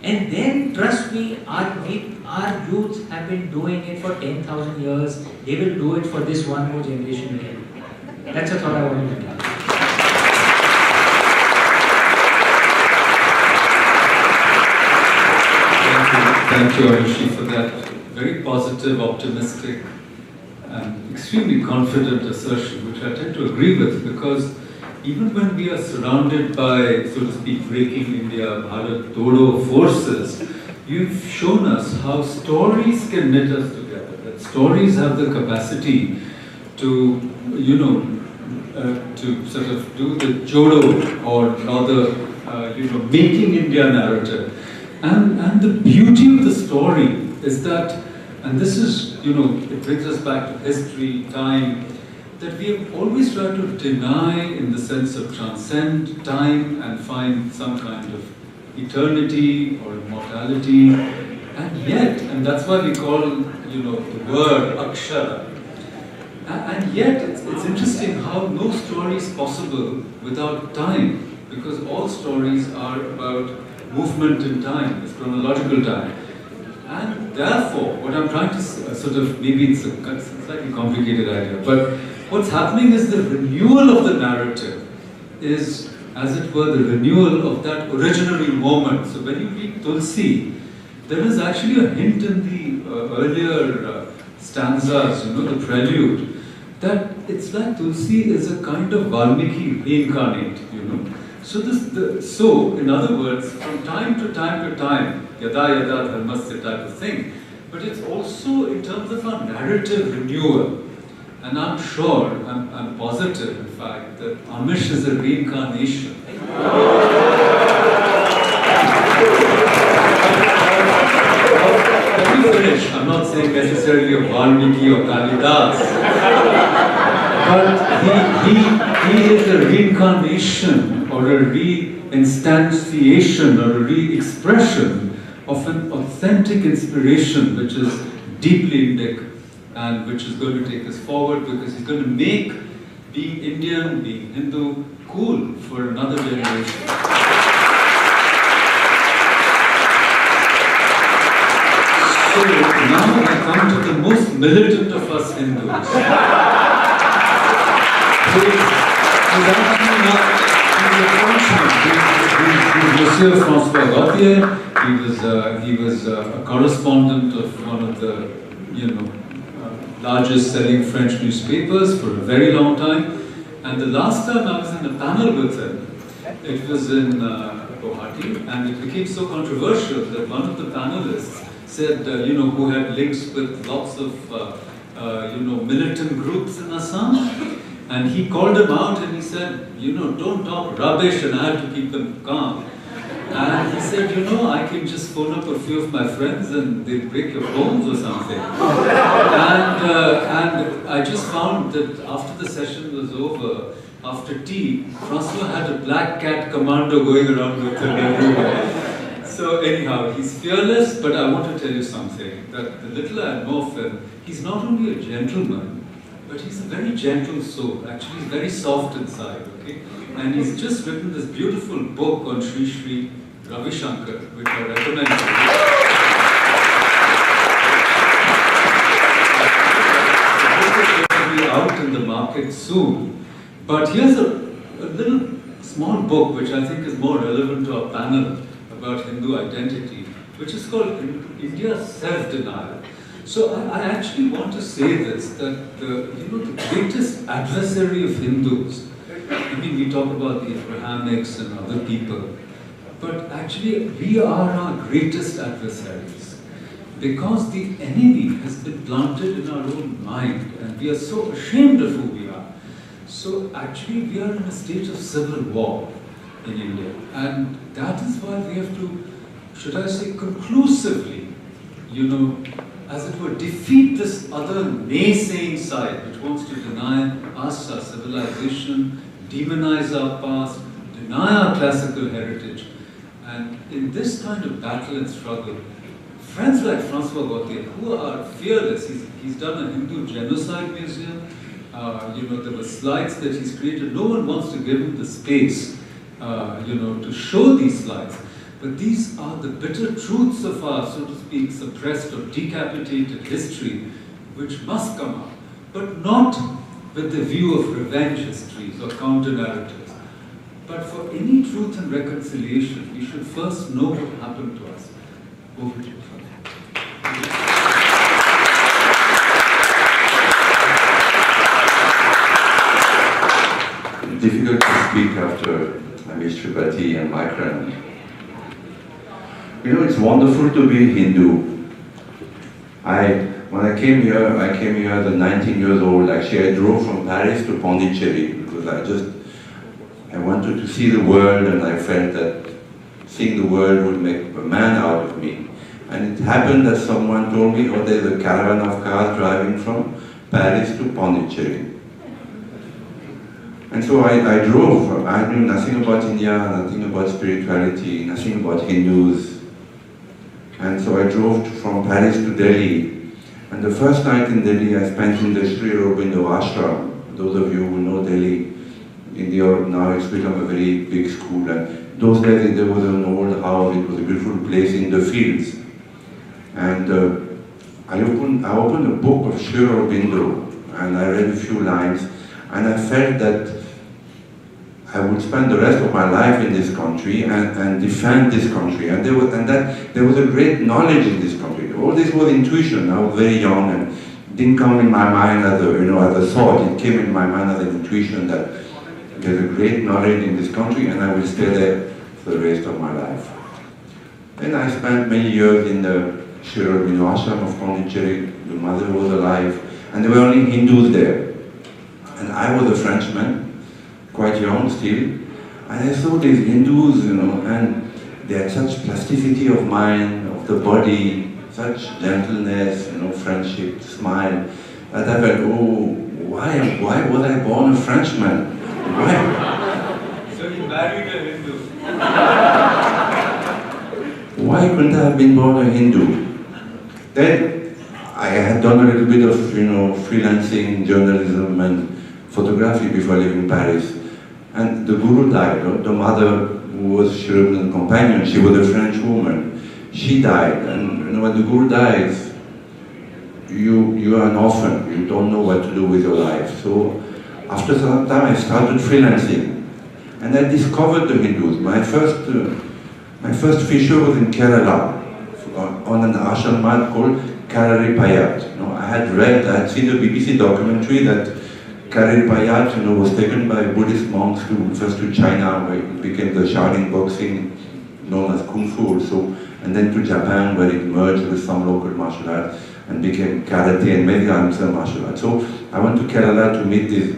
And then, trust me, our youth have been doing it for 10,000 years. They will do it for this one more generation again. That's a thought I want to make. Thank you, Arushi, for that very positive, optimistic, and extremely confident assertion, which I tend to agree with, because even when we are surrounded by, so to speak, breaking India, Bharat, Dodo forces, you've shown us how stories can knit us together, that stories have the capacity to, to sort of do the Jodo, or rather, making India narrative. And the beauty of the story is that, and this is, it brings us back to history, time, that we have always tried to deny in the sense of transcend time and find some kind of eternity or immortality. And yet, and that's why we call, the word Akshara. And yet, it's interesting how no story is possible without time, because all stories are about movement in time, it's chronological time. And therefore, what I'm trying to sort of, maybe it's a slightly complicated idea, but what's happening is the renewal of the narrative is, as it were, the renewal of that originary moment. So when you read Tulsi, there is actually a hint in the earlier stanzas, the prelude, that it's like Tulsi is a kind of Valmiki reincarnate, So, in other words, from time to time, yada yada dharmasya type of thing, but it's also in terms of our narrative renewal. And I'm sure, I'm positive, in fact, that Amish is a reincarnation. Let me finish. I'm not saying necessarily of Valmiki or Kalidas, but he is a reincarnation or a re-instantiation or a re-expression of an authentic inspiration which is deeply Indic and which is going to take us forward, because he's going to make being Indian, being Hindu, cool for another generation. So now I come to the most militant of us Hindus. Monsieur François Gauthier. He was a correspondent of one of the, largest selling French newspapers for a very long time. And the last time I was in a panel with him, it was in Guwahati, and it became so controversial that one of the panelists said, who had links with lots of, militant groups in Assam, and he called him out and he said, don't talk rubbish, and I had to keep them calm. And he said, I can just phone up a few of my friends and they'll break your bones or something. And I just found that after the session was over, after tea, François had a black cat commando going around with him everywhere. So anyhow, he's fearless, but I want to tell you something, that the little I know of him, he's not only a gentleman, but he's a very gentle soul. Actually, he's very soft inside, okay? And he's just written this beautiful book on Sri Sri Ravi Shankar, which I recommend to you. It will be out in the market soon. But here's a little small book which I think is more relevant to our panel about Hindu identity, which is called India's Self-Denial. So I actually want to say this, that the greatest adversary of Hindus, I mean, we talk about the Abrahamics and other people, but actually we are our greatest adversaries, because the enemy has been planted in our own mind and we are so ashamed of who we are. So actually we are in a state of civil war in India, and that is why we have to, should I say, conclusively, as it were, defeat this other naysaying side which wants to deny us our civilization, demonize our past, deny our classical heritage. And in this kind of battle and struggle, friends like Francois Gautier, who are fearless, he's done a Hindu genocide museum, there were slides that he's created. No one wants to give him the space, to show these slides. But these are the bitter truths of our, so to speak, suppressed or decapitated history, which must come up, but not with the view of revenge histories or counter-narratives. But for any truth and reconciliation, we should first know what happened to us. Over to you. Difficult to speak after Amish Tripathi and Macron. It's wonderful to be Hindu. When I came here as 19 years old. Actually, I drove from Paris to Pondicherry because I wanted to see the world, and I felt that seeing the world would make a man out of me. And it happened that someone told me, oh, there's a caravan of cars driving from Paris to Pondicherry. And so I drove. I knew nothing about India, nothing about spirituality, nothing about Hindus. And so I drove from Paris to Delhi. And the first night in Delhi, I spent in the Sri Aurobindo ashram. Those of you who know Delhi, India now it's become a very big school. And those days there was an old house. It was a beautiful place in the fields. And I opened a book of Sri Aurobindo, and I read a few lines, and I felt that I would spend the rest of my life in this country and defend this country. And there was a great knowledge in this country. All this was intuition. I was very young and didn't come in my mind as a thought. It came in my mind as an intuition that there's a great knowledge in this country and I will stay there for the rest of my life. Then I spent many years in the Sri Aurobindo ashram of Pondicherry. The mother was alive, and there were only Hindus there. And I was a Frenchman, quite young still, and I saw these Hindus, and they had such plasticity of mind, of the body, such gentleness, friendship, smile, that I felt, oh, why was I born a Frenchman? Why? So you married a Hindu. Why couldn't I have been born a Hindu? Then I had done a little bit of, freelancing, journalism and photography before leaving Paris. And the guru died. The mother, who was Sri Aurobindo's companion, she was a French woman. She died, and when the guru dies, you are an orphan. You don't know what to do with your life. So after some time, I started freelancing, and I discovered the Hindus. My first feature was in Kerala, on an ashram mat called Karari Payat. I had seen a BBC documentary that Karari Payat, was taken by Buddhist monks first to China, where it became the Shaolin boxing, known as Kung Fu also, and then to Japan, where it merged with some local martial arts and became karate and many other martial arts. So I went to Kerala to meet these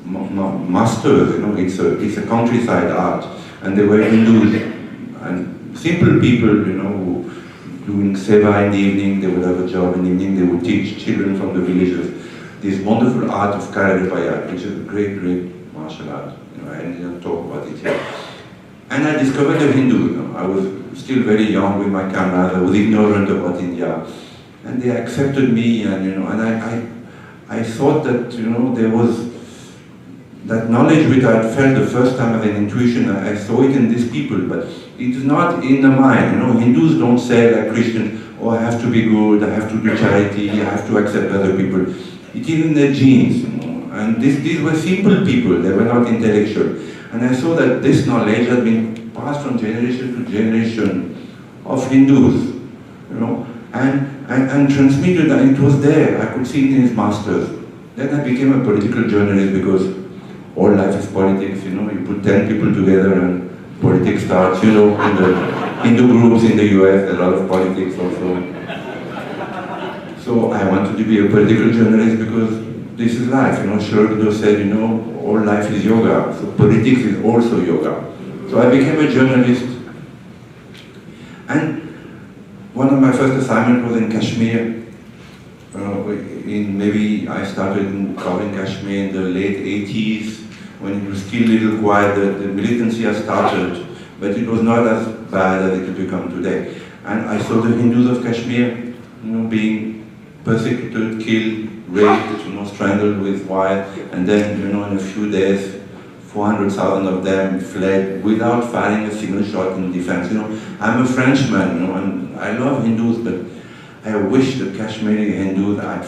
masters. It's a countryside art, and they were Hindus and simple people, who doing seva in the evening. They would have a job in the evening. They would teach children from the villages this wonderful art of Karari Payat, which is a great, great martial art. I didn't talk about it here. And I discovered the Hindu. I was still very young with my camera. I was ignorant about India, and they accepted me. And I thought that there was that knowledge which I had felt the first time as an intuition. I saw it in these people, but it is not in the mind. Hindus don't say like Christians, oh, I have to be good, I have to do charity, I have to accept other people. It is in their genes, And these were simple people, they were not intellectual. And I saw that this knowledge had been passed from generation to generation of Hindus, and transmitted, and it was there. I could see it in his masters. Then I became a political journalist because all life is politics, you put 10 people together and politics starts, in the Hindu groups in the US, there's a lot of politics also. So I wanted to be a political journalist because this is life, Shri said, all life is yoga, so politics is also yoga. So I became a journalist. And one of my first assignments was in Kashmir. Maybe I started covering Kashmir in the late 80s, when it was still a little quiet. The militancy had started, but it was not as bad as it had become today. And I saw the Hindus of Kashmir, being persecuted, killed, raped, strangled with wire, and then, in a few days, 400,000 of them fled without firing a single shot in defense. I'm a Frenchman, and I love Hindus, but I wish the Kashmiri Hindus had,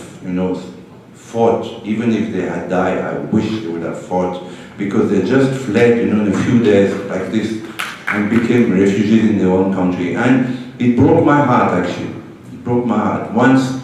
fought. Even if they had died, I wish they would have fought, because they just fled, in a few days like this, and became refugees in their own country. And it broke my heart, actually. It broke my heart. Once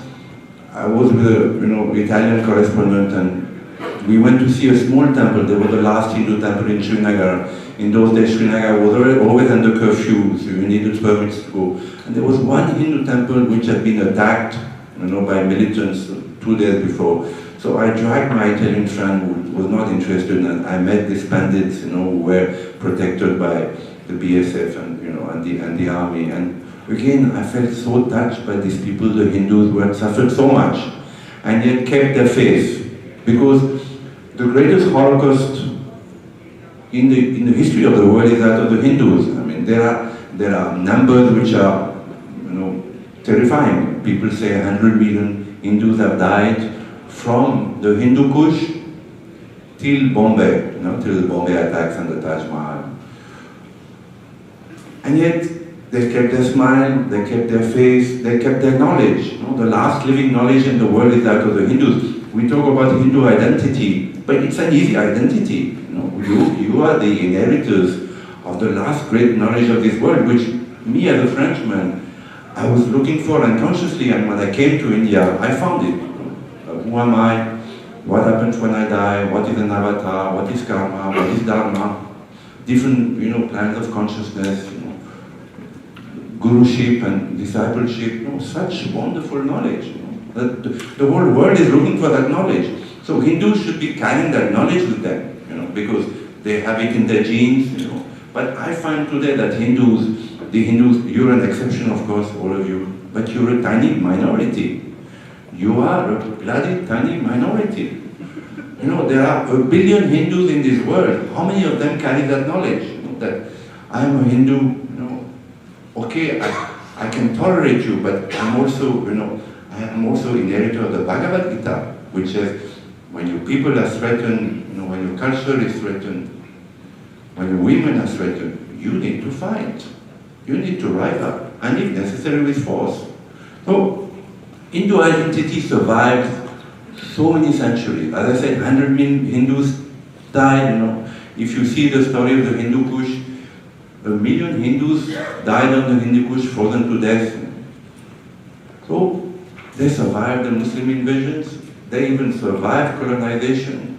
I was with a, Italian correspondent, and we went to see a small temple. They were the last Hindu temple in Srinagar. In those days, Srinagar was always under curfew, so you needed permits to go. And there was one Hindu temple which had been attacked, by militants 2 days before. So I dragged my Italian friend who was not interested, and I met these bandits, who were protected by the BSF and the army. And again, I felt so touched by these people, the Hindus, who had suffered so much, and yet kept their faith. Because the greatest Holocaust in the history of the world is that of the Hindus. I mean, there are numbers which are, terrifying. People say 100 million Hindus have died from the Hindu Kush till Bombay, till the Bombay attacks and the Taj Mahal. And yet, they kept their smile, they kept their face, they kept their knowledge. The last living knowledge in the world is that of the Hindus. We talk about Hindu identity, but it's an easy identity. You are the inheritors of the last great knowledge of this world, which me as a Frenchman, I was looking for unconsciously, and when I came to India, I found it. Who am I? What happens when I die? What is an avatar? What is karma? What is dharma? Different, plans of consciousness, guruship and discipleship, such wonderful knowledge. That the whole world is looking for that knowledge. So Hindus should be carrying that knowledge with them, because they have it in their genes, But I find today that the Hindus, you're an exception, of course, all of you, but you're a tiny minority. You are a bloody tiny minority. There are 1 billion Hindus in this world. How many of them carry that knowledge? That I am a Hindu, okay, I can tolerate you, but I'm also, I am also inheritor of the Bhagavad Gita, which says, when your people are threatened, when your culture is threatened, when your women are threatened, you need to fight. You need to rise up, and if necessary, with force. So, Hindu identity survived so many centuries. As I said, 100 million Hindus died, If you see the story of the Hindu Kush, 1 million Hindus died on the Hindu Kush, frozen to death. So, they survived the Muslim invasions. They even survived colonization.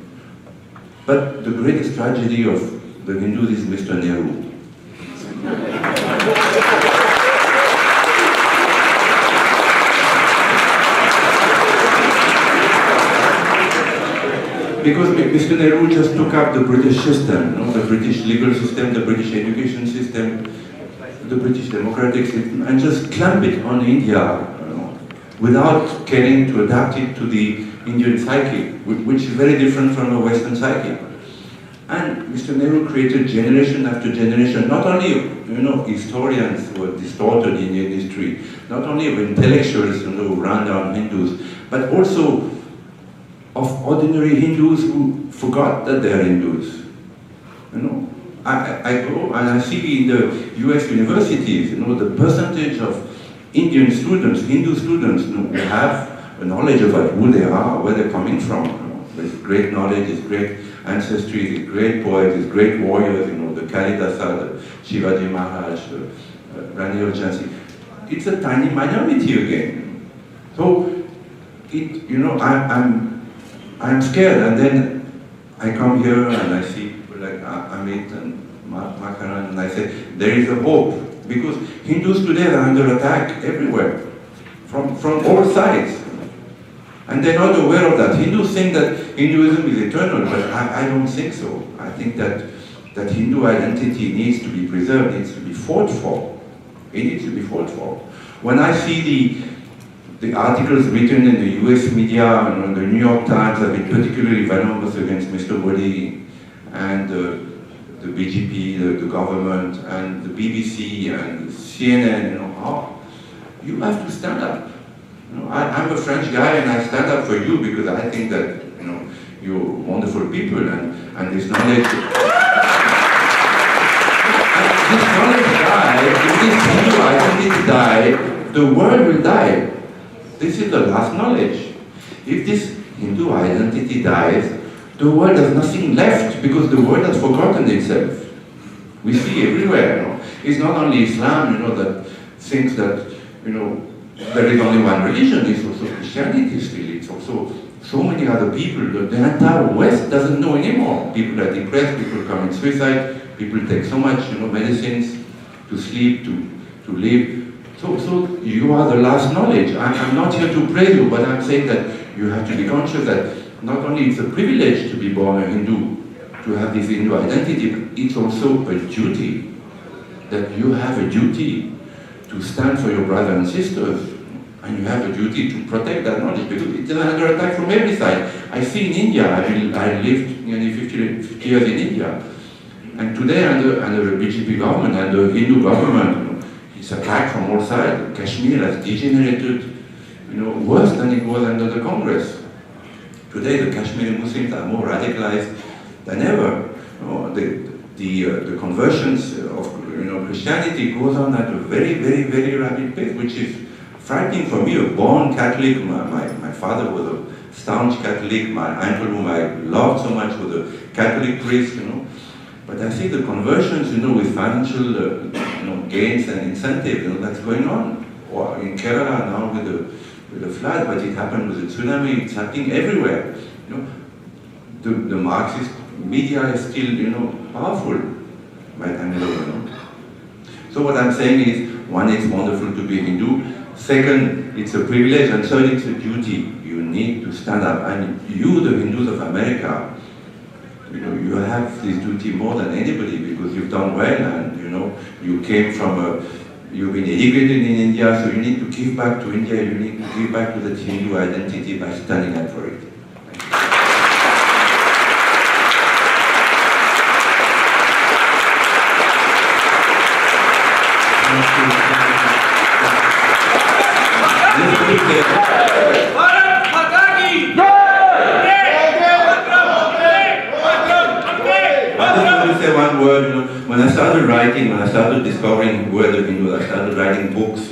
But the greatest tragedy of the Hindus is Mr. Nehru. Because Mr. Nehru just took up the British system, the British legal system, the British education system, the British democratic system, and just clamped it on India, without caring to adapt it to the Indian psyche, which is very different from the Western psyche. And Mr. Nehru created generation after generation, not only historians who have distorted Indian history, not only of intellectuals who ran down Hindus, but also of ordinary Hindus who forgot that they are Hindus. I go and I see in the US universities, the percentage of Indian students, Hindu students, who have a knowledge about who they are, where they're coming from. with great knowledge, his great ancestry, his great poets, his great warriors, the Kalidasa, the Shivaji Maharaj, Rani Jhansi. It's a tiny minority again. So, I'm scared, and then I come here and I see people like Amit and Makaran, and I say, there is a hope, because Hindus today are under attack everywhere, from all sides. And they're not aware of that. Hindus think that Hinduism is eternal, but I don't think so. I think that Hindu identity needs to be preserved, needs to be fought for. It needs to be fought for. When I see the articles written in the US media, the New York Times have been particularly venomous against Mr. Modi and the BJP, the government, and the BBC and CNN, you have to stand up. I'm a French guy and I stand up for you because I think that you're wonderful people and this knowledge. This knowledge dies, if this Hindu identity dies, the world will die. This is the last knowledge. If this Hindu identity dies, the world has nothing left because the world has forgotten itself. We see everywhere. It's not only Islam, that thinks that there is only one religion. It's also Christianity still. It's also so many other people. The entire West doesn't know anymore. People are depressed. People commit suicide. People take so much, medicines to sleep, to live. So you are the last knowledge. I'm not here to praise you, but I'm saying that you have to be conscious that not only it's a privilege to be born a Hindu, to have this Hindu identity, but it's also a duty. That you have a duty to stand for your brothers and sisters, and you have a duty to protect that knowledge because it's under attack from every side. I see in India, I lived nearly 50 years in India, and today under the BJP government and the Hindu government, it's attacked from all sides. Kashmir has degenerated, worse than it was under the Congress. Today the Kashmiri Muslims are more radicalized than ever. The conversions of Christianity goes on at a very, very, very rapid pace, which is frightening for me. A born Catholic, my father was a staunch Catholic, my uncle whom I loved so much was a Catholic priest, But I see the conversions, with financial gains and incentives, that's going on. Or in Kerala now with the flood, but it happened with the tsunami, it's happening everywhere. The Marxist media is still, powerful. Right? So what I'm saying is, one, it's wonderful to be Hindu. Second, it's a privilege. And third, it's a duty. You need to stand up. And you, the Hindus of America, you have this duty more than anybody because you've done well and, you came from you've been educated in India, so you need to give back to India. You need to give back to the Hindu identity by standing up for it. Say one word, when I started writing, when I started discovering who were the Hindus, I started writing books,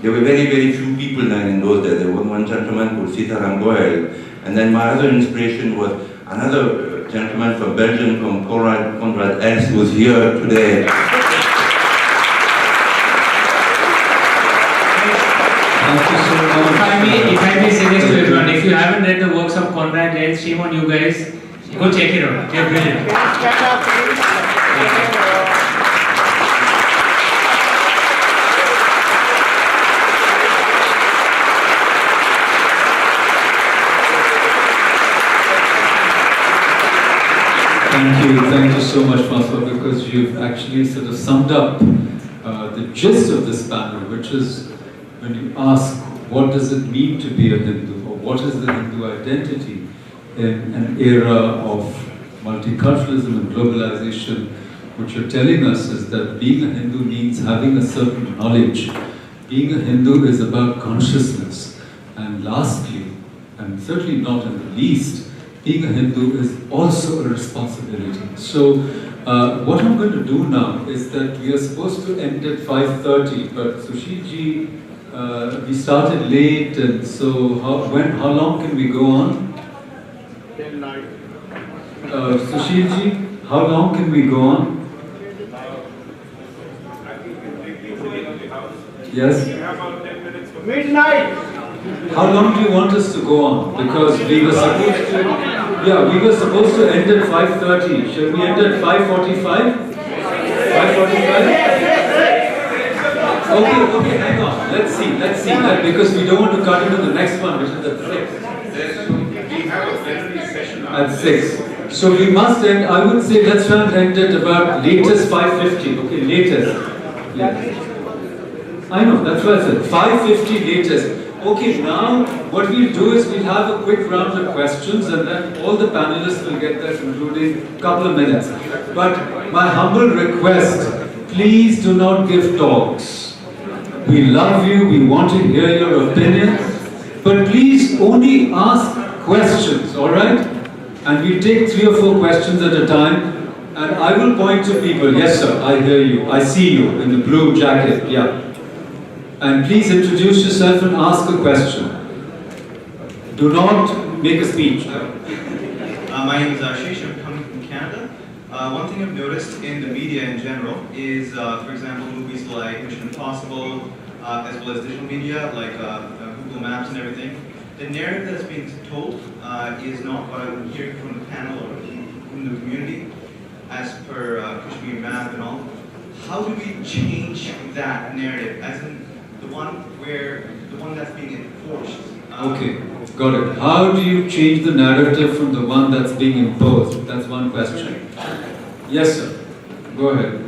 there were very, very few people then in those days. There was one gentleman called Sitaram Goel, and then my other inspiration was another gentleman from Belgium, from Conrad Els, who was here today. If I may say this to everyone, if you haven't read the works of Conrad Els, shame on you guys. Go check it out. They're brilliant. Thank you so much, François, because you've actually sort of summed up the gist of this panel, which is when you ask what does it mean to be a Hindu, or what is the Hindu identity in an era of multiculturalism and globalization. What you're telling us is that being a Hindu means having a certain knowledge. Being a Hindu is about consciousness. And lastly, and certainly not in the least, being a Hindu is also a responsibility. So what I'm going to do now is that we are supposed to end at 5:30, but Sushil-ji, we started late, and so how long can we go on? 10 Sushil ji, how long can we go on? Yes? Midnight! How long do you want us to go on? Because we were supposed to, we were supposed to end at 5:30. Shall we end at 5:45? 5:45? Okay, hang on. Let's see. Because we don't want to cut into the next one, which is at 6. At 6. So we must end, I would say, let's try and end at about latest 5:50. Okay, latest. I know, that's what I said. 5:50 latest. Okay, now what we'll do is we'll have a quick round of questions and then all the panelists will get theirs, including a couple of minutes. But my humble request, please do not give talks. We love you, we want to hear your opinions, but please only ask questions, alright? And we'll take 3 or 4 questions at a time and I will point to people. Yes sir, I hear you, I see you in the blue jacket, yeah. And please introduce yourself and ask a question. Do not make a speech. My name is Ashish, I'm coming from Canada. One thing I've noticed in the media in general is, for example, movies like Mission Impossible, as well as digital media like Google Maps and everything. The narrative that's being told is not what I'm hearing from the panel or from the community, as per Kashmir Map and all. How do we change that narrative, as in the one that's being enforced? Okay, got it. How do you change the narrative from the one that's being imposed? That's one question. Yes, sir. Go ahead.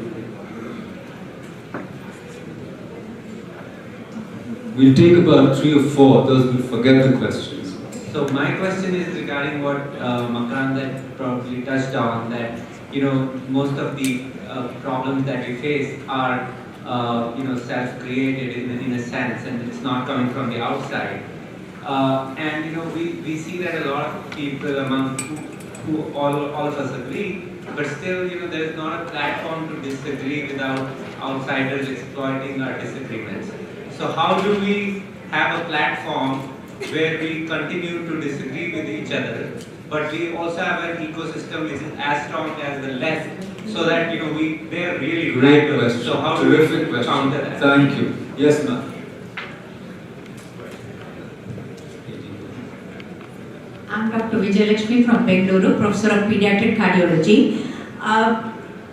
We'll take about 3 or 4. Those will forget the questions. So my question is regarding what Makarand had probably touched on, that most of the problems that we face are self-created in a sense, and it's not coming from the outside. And we see that a lot of people among who all of us agree, but still there is not a platform to disagree without outsiders exploiting our disagreements. So how do we have a platform where we continue to disagree with each other, but we also have an ecosystem which is as strong as the left, so that they're really great radical. question. So how Terrific do we question. counter that? Thank you. Yes, ma'am. I'm Dr. Vijayalakshmi from Bengaluru, Professor of Pediatric Cardiology.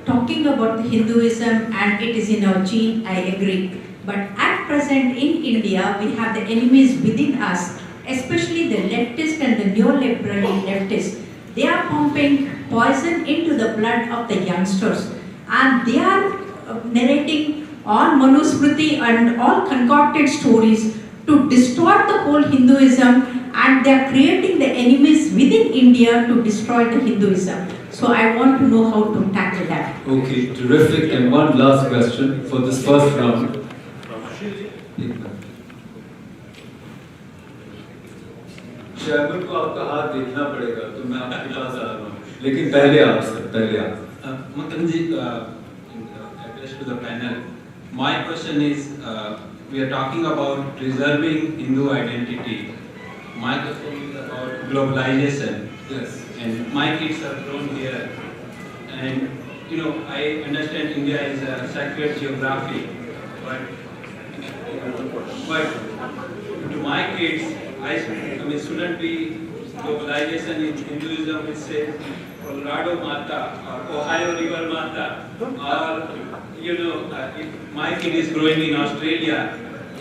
Talking about the Hinduism and it is in our gene, I agree. But at present in India, we have the enemies within us, especially the leftist and the neoliberal leftists. They are pumping poison into the blood of the youngsters, and they are narrating all Manusmriti and all concocted stories to distort the whole Hinduism, and they are creating the enemies within India to destroy the Hinduism. So I want to know how to tackle that. Okay, terrific. And one last question for this first round. Chairman को आपका हाथ देखना पड़ेगा, तो मैं आपके पास आ रहा हूँ. लेकिन पहले आप सर, पहले आप. Makarand ji, address to the panel. My question is, we are talking about preserving Hindu identity. My question is about globalization. Yes. And my kids are grown here. And I understand India is a sacred geography, but to my kids, I mean, shouldn't be globalization in Hinduism which says Colorado Mata or Ohio River Mata, or if my kid is growing in Australia,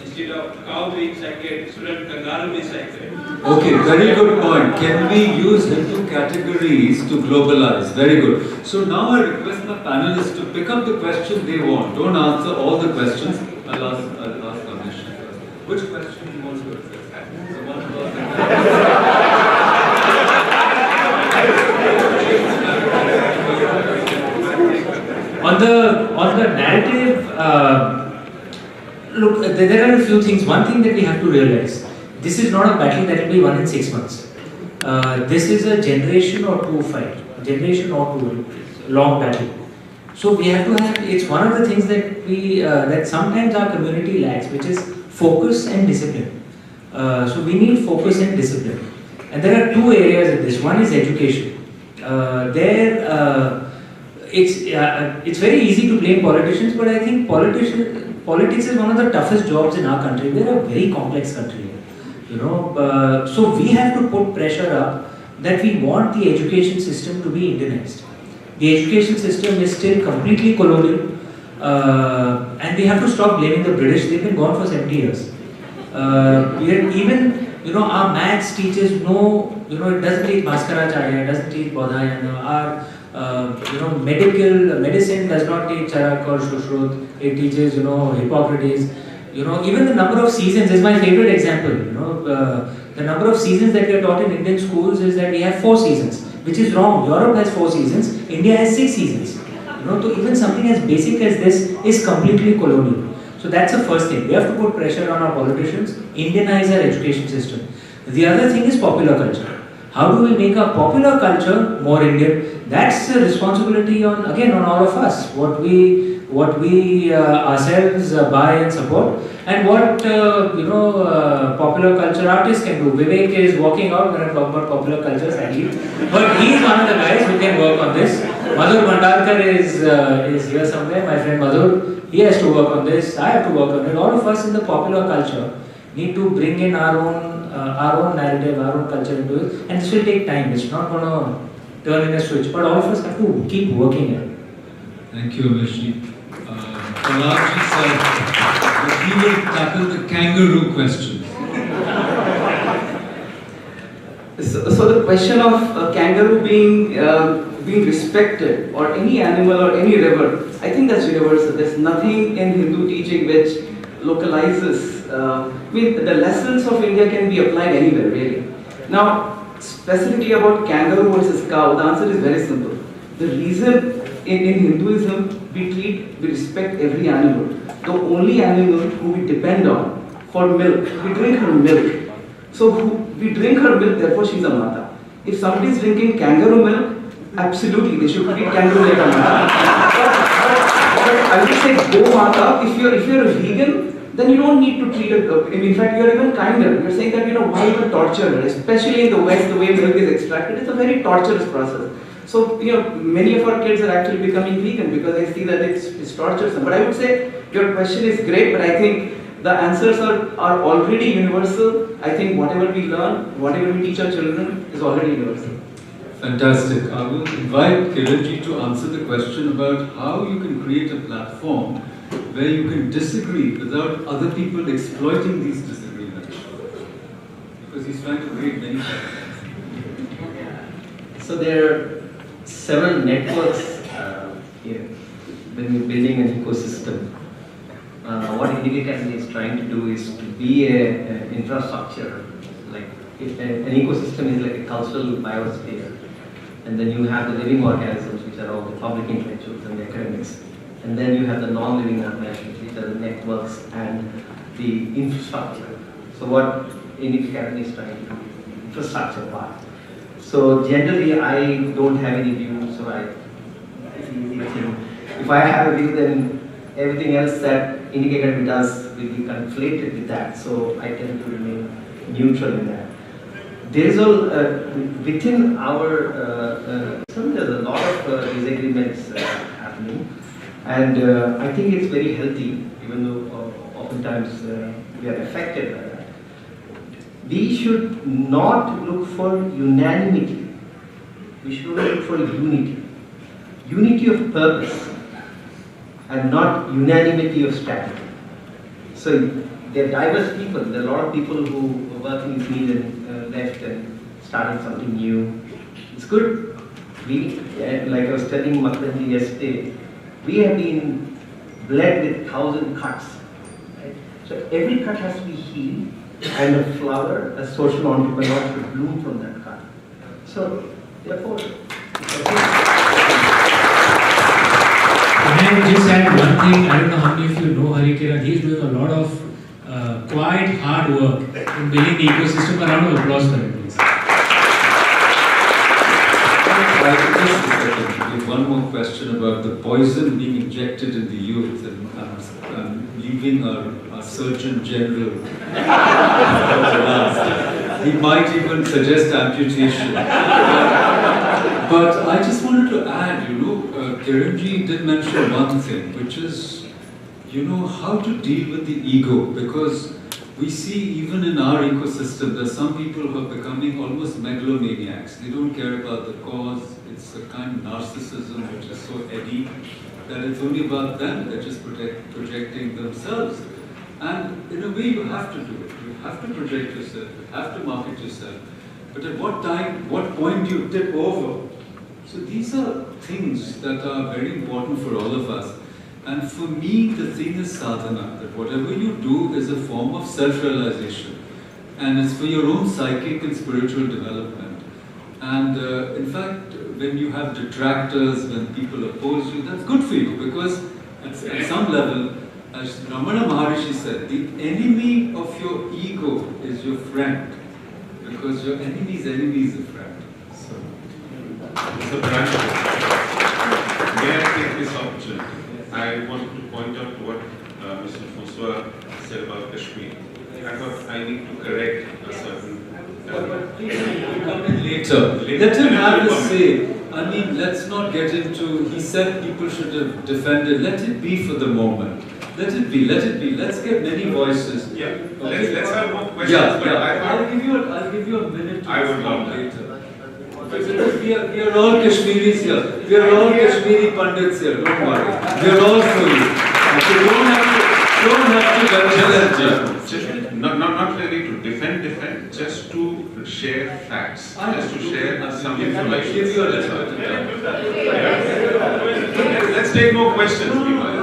instead of cow being sacred, shouldn't kangaroo be sacred? Okay, very good point. Can we use Hindu categories to globalize? Very good. So now I request my panelists to pick up the question they want. Don't answer all the questions. I'll ask Amish first. Which question do you want to address? The one On the narrative, look, there are a few things. One thing that we have to realize, this is not a battle that will be won in 6 months. This is a generation or two fight, generation or two long battle. So we have to have, it's one of the things that that sometimes our community lacks, which is focus and discipline. So we need focus and discipline. And there are two areas in this. One is education. It's very easy to blame politicians, but I think politics is one of the toughest jobs in our country. We're a very complex country, you know. So we have to put pressure up that we want the education system to be Indianized. The education system is still completely colonial, and we have to stop blaming the British. They've been gone for 70 years. Even, you know, our maths teachers know, you know, it doesn't teach Bhaskaracharya, it doesn't teach Bodhayana. Our you know, medicine does not teach Charak or Shushrut. It teaches, you know, Hippocrates. You know, even the number of seasons is my favorite example. You know, the number of seasons that we are taught in Indian schools is that we have 4 seasons, which is wrong. Europe has 4 seasons. India has 6 seasons. You know, so even something as basic as this is completely colonial. So that's the first thing. We have to put pressure on our politicians, Indianize our education system. The other thing is popular culture. How do we make our popular culture more Indian? That's a responsibility on all of us. What we ourselves buy and support, and what popular culture artists can do. Vivek is walking out when I talk about popular culture, sadly, but he is one of the guys who can work on this. Madhur Bhandarkar is here somewhere. My friend Madhur, he has to work on this. I have to work on it. All of us in the popular culture need to bring in our own narrative, our own culture into it, and this will take time. It's not going to turn in a switch, but all of us have to keep working at it. Thank you, Ameshji. Praladji said that he will tackle the kangaroo question. So the question of kangaroo being respected, or any animal or any river, I think that's universal. There's nothing in Hindu teaching which localizes. The lessons of India can be applied anywhere, really. Now, specifically about kangaroo versus cow, the answer is very simple. The reason in Hinduism we respect every animal. The only animal who we depend on for milk, we drink her milk. So we drink her milk, therefore she's a mata. If somebody is drinking kangaroo milk, absolutely they should treat kangaroo like a mata. But I would say go mata. If you're a vegan, then you don't need to treat it. In fact, you're even kinder. You're saying that, why even torture her? Especially in the West, the way milk is extracted, it's a very torturous process. So, many of our kids are actually becoming vegan because they see that it's torturesome. But I would say your question is great, but I think the answers are already universal. I think whatever we learn, whatever we teach our children is already universal. Fantastic. I will invite Kiranji to answer the question about how you can create a platform where you can disagree without other people exploiting these disagreements. Because he's trying to create many platforms. So there are several networks here when we're building an ecosystem. What Indian Academy is trying to do is to be an infrastructure, like an ecosystem is like a cultural biosphere, and then you have the living organisms, which are all the public intellectuals and the academics, and then you have the non-living organisms, which are the networks and the infrastructure. So what Indian Academy is trying to do, infrastructure part. So generally, I don't have any view, so it's easy thing. If I have a view, then everything else that Indian Academy does will be conflated with that, so I tend to remain neutral in that. There is all, within our system, there's a lot of disagreements happening, and I think it's very healthy, even though oftentimes we are affected by that. We should not look for unanimity, we should look for unity. Unity of purpose, and not unanimity of strategy. So there are diverse people. There are a lot of people who are working with me and left and starting something new. It's good. We, like I was telling Makranji yesterday, we have been bled with 1,000 cuts. Right? So every cut has to be healed, and a flower, a social entrepreneur should bloom from that cut. So therefore, Can I just add one thing? I don't know how many of you know Hari Kiran. He's doing a lot of quite hard work in building the ecosystem. A round of applause for him, please. One more question about the poison being injected in the youth, and I'm leaving our Surgeon General. He might even suggest amputation. But I just wanted to add, Kiranji did mention one thing, which is, how to deal with the ego, because we see even in our ecosystem, there's some people who are becoming almost megalomaniacs. They don't care about the cause. It's a kind of narcissism which is so heady that it's only about them. They're just projecting themselves. And in a way, you have to do it. You have to project yourself. You have to market yourself. But at what time, what point do you tip over? So these are things that are very important for all of us. And for me, the thing is sadhana, that whatever you do is a form of self-realization. And it's for your own psychic and spiritual development. And in fact, when you have detractors, when people oppose you, that's good for you, because at some level, as Ramana Maharishi said, the enemy of your ego is your friend, because your enemy's enemy is a friend. So, Mr. Pranjal, may I take this opportunity? I want to point out to what Mr. François said about Kashmir. I thought I need to correct a certain... Later. Let him have his say. I mean, let's not get into... He said people should have defended. Let it be for the moment. Let it be, let it be. Let's get many voices. Yeah, okay. let's have more questions. Yeah. I'll give you a minute to I would love that. later. Because we are all Kashmiris here. We are all Kashmiri Pandits here. Don't worry. We are all for you. So don't have to Just not really to defend, just to share facts, just to share some information. Give you a little Let's take more questions, meanwhile.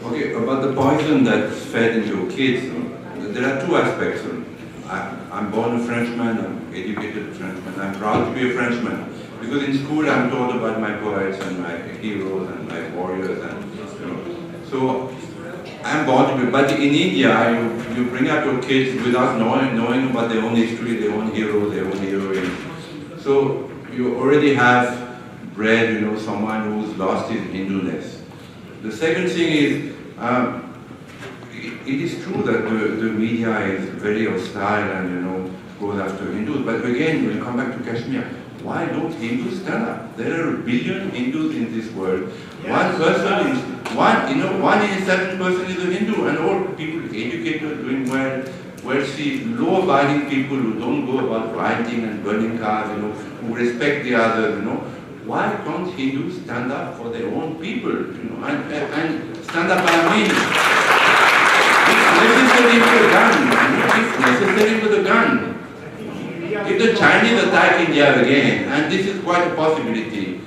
Okay, about the poison that's fed into kids, there are two aspects. I'm born a Frenchman, I'm educated Frenchman, I'm proud to be a Frenchman. Because in school I'm taught about my poets and my heroes and my warriors and so I'm born to be, but in India you bring up your kids without knowing about their own history, their own heroes, their own heroines. So you already have bred, someone who's lost his Hinduness. The second thing is, it is true that the media is very hostile and goes after Hindus. But again, we'll come back to Kashmir. Why don't Hindus stand up? There are 1 billion Hindus in this world. One person is one in 7 person is a Hindu, and all people educated, doing well, wealthy, law-abiding people who don't go about rioting and burning cars, who respect the others, Why can't Hindus stand up for their own people, and stand up by means? Necessary with a gun. It's necessary with a gun. If the Chinese attack India again, and this is quite a possibility,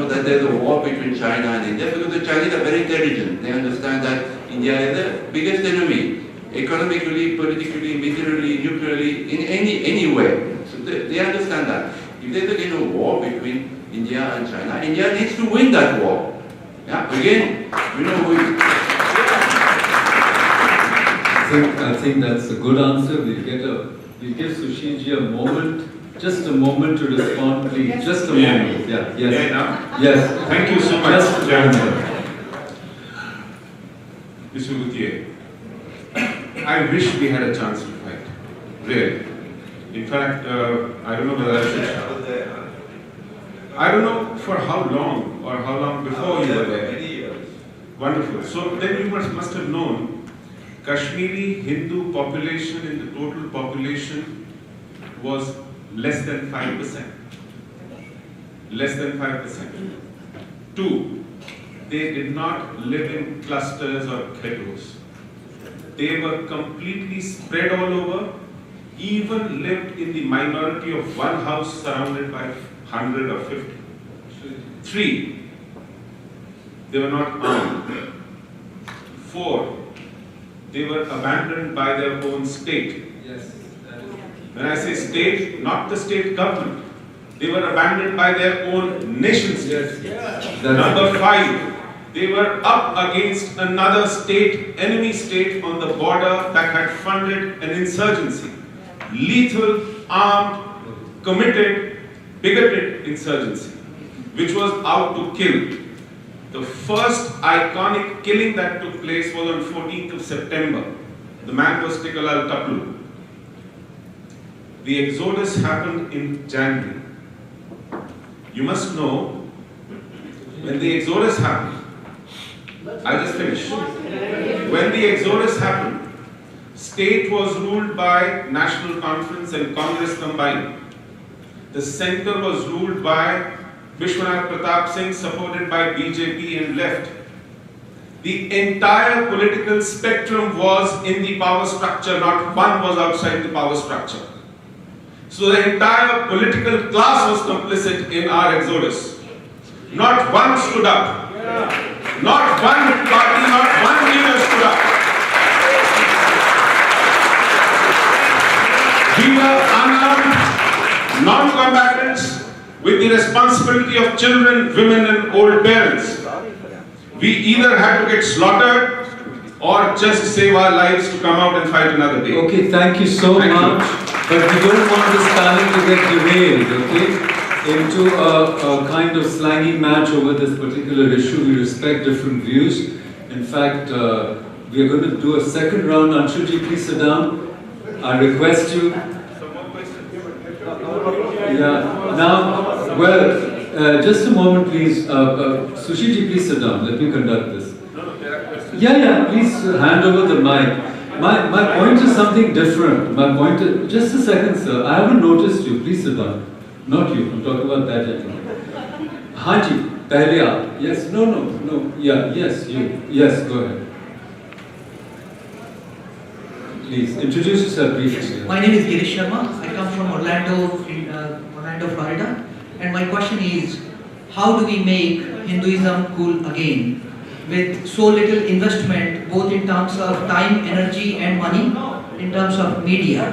that there's a war between China and India, because the Chinese are very intelligent. They understand that India is the biggest enemy, economically, politically, militarily, nuclearly, in any way. So they understand that. If there's again a war between India and China, India needs to win that war. Yeah, again, I think that's a good answer. We'll give Sushilji a moment, just a moment to respond, please. Just a moment. Yeah. Yes. Yeah, now? Yes. Thank you so much. Just a moment. Mr. Gutier, I wish we had a chance to fight. Really. In fact, I don't know whether I should. I don't know for how long or how long before you were there. Many years. Wonderful. So then you must have known Kashmiri Hindu population in the total population was less than 5%. Less than 5%. 2, they did not live in clusters or ghettos. They were completely spread all over, even lived in the minority of one house surrounded by 100 or 50. 3, they were not armed. 4, they were abandoned by their own state. Yes. When I say state, not the state government. They were abandoned by their own nation state. Yes. Number 5, they were up against another state, enemy state on the border that had funded an insurgency. Lethal, armed, committed, bigoted insurgency, which was out to kill. The first iconic killing that took place was on 14th of September. The man was Tikalal Taplu. The exodus happened in January. You must know, when the exodus happened, I'll just finish. When the exodus happened, state was ruled by National Conference and Congress combined. The center was ruled by Vishwanath Pratap Singh, supported by BJP and left. The entire political spectrum was in the power structure, not one was outside the power structure. So the entire political class was complicit in our exodus. Not one stood up. Not one party, not one leader stood up. We were unarmed, non-combatants with the responsibility of children, women and old parents. We either had to get slaughtered or just save our lives to come out and fight another day. Okay, thank you so much. But we don't want this panel to get derailed, okay, into a kind of slangy match over this particular issue. We respect different views. In fact, we are going to do a second round. Anshuji, please sit down. I request you. Yeah. Now, well, just a moment, please. Sushiji, please sit down. Let me conduct this. Yeah, please hand over the mic. My point is something different. My point is, just a second, sir. I haven't noticed you. Please sit down. Not you. I'm talking about that gentleman. Haji, pehle aap. Yes. No. Yeah. Yes. You. Yes. Go ahead. Please introduce yourself briefly. My name is Girish Sharma. I come from Orlando, Florida. And my question is, how do we make Hinduism cool again? With so little investment, both in terms of time, energy and money, in terms of media.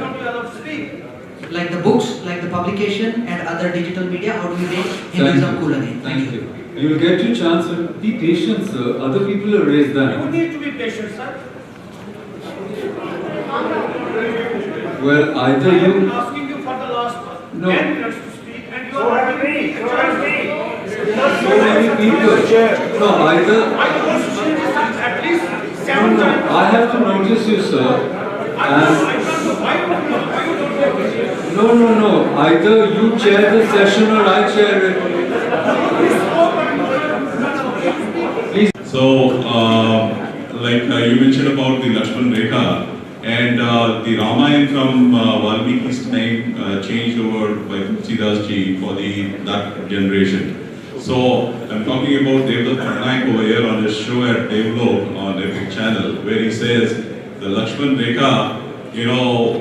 Like the books, like the publication and other digital media, how do we make Hinduism cool again? Thank you. You will get your chance. Be patient, sir. Other people are raised that. You need to be patient, sir. Well, either you... I'm asking you for the last 10 minutes to speak and you are having me. So many people. No, either... At least 7 times. I have to notice you, sir. And... No. Either you chair the session or I chair it. Please. So, you mentioned about the Lakshman Rekha, and the Ramayana from Valmiki's time changed over by Tulsidas ji for that generation. So, I'm talking about Devdutt Patnaik over here on his show at Devlok on Epic Channel, where he says the Lakshman Rekha,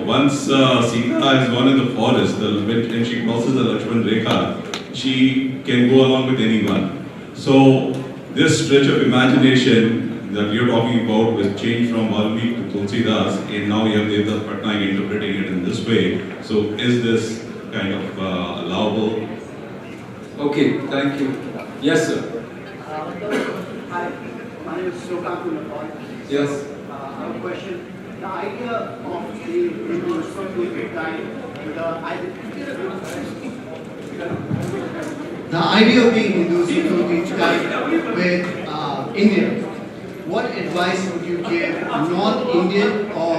once Sita has gone in the forest, when she crosses the Lakshman Rekha, she can go along with anyone. So, this stretch of imagination that we are talking about was changed from Valmiki to Tulsidas, and now you have Devdutt Patnaik interpreting it in this way. So, is this kind of allowable? Okay, thank you. Yes, sir. Hi, my name is Shokant Nepal. Yes. I have a question. The idea of the Hindu historical time, the idea of being Hindus historical time with India. What advice would you give non-Indian or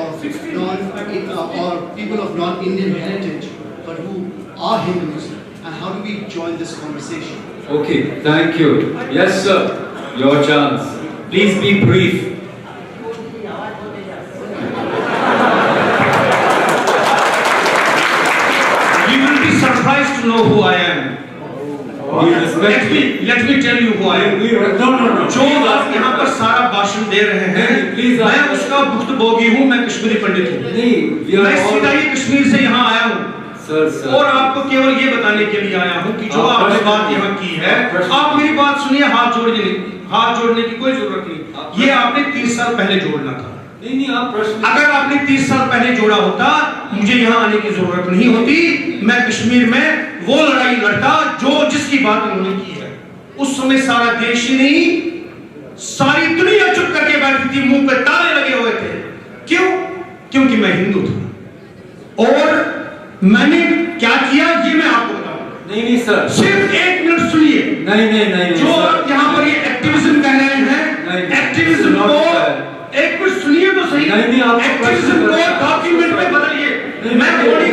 people of non-Indian heritage, but who are Hindus, and how do we join this conversation? Okay, thank you. Yes, sir. Your chance. Please be brief. You will be surprised to know who I am. Let me tell you who I am. No. जो आप यहाँ पर सारा भाषण दे रहे हैं, मैं उसका भुक्तभोगी हूँ, मैं कश्मीरी पंडित हूँ। मैं सीधा ही कश्मीर से यहाँ आया हूँ। और आपको केवल ये बताने के लिए आया हूँ कि जो आपने बात यहाँ की है, आप मेरी बात सुनिए, हाथ जोड़ने की कोई जरूरत नहीं। ये आपने 30 साल पहले जोड़ना था। अगर आपने 30 साल पहले जोड़ा होता, मुझे यहाँ आने की जरूरत नहीं होती। मैं कश्मीर में वो लड़ाई लड़ता जिसकी बात उन्होंने की है। उस समय सारा देश ही नहीं, सारी दुनिया चुप करके बैठी थी, मुंह पे ताले लगे हुए थे। क्यों? क्योंकि मैं हिंदू था। और मैंने क्या किया ये मैं आपको बताऊंगा। नहीं सर, सिर्फ 1 मिनट सुनिए। नहीं जो आप यहाँ पर ये एक्टिविज्म कह रहे हैं, एक्टिविज्म को 1 मिनट सुनिए तो सही। एक्टिविज्म को डॉक्यूमेंट में बदलिए। मैं बॉडी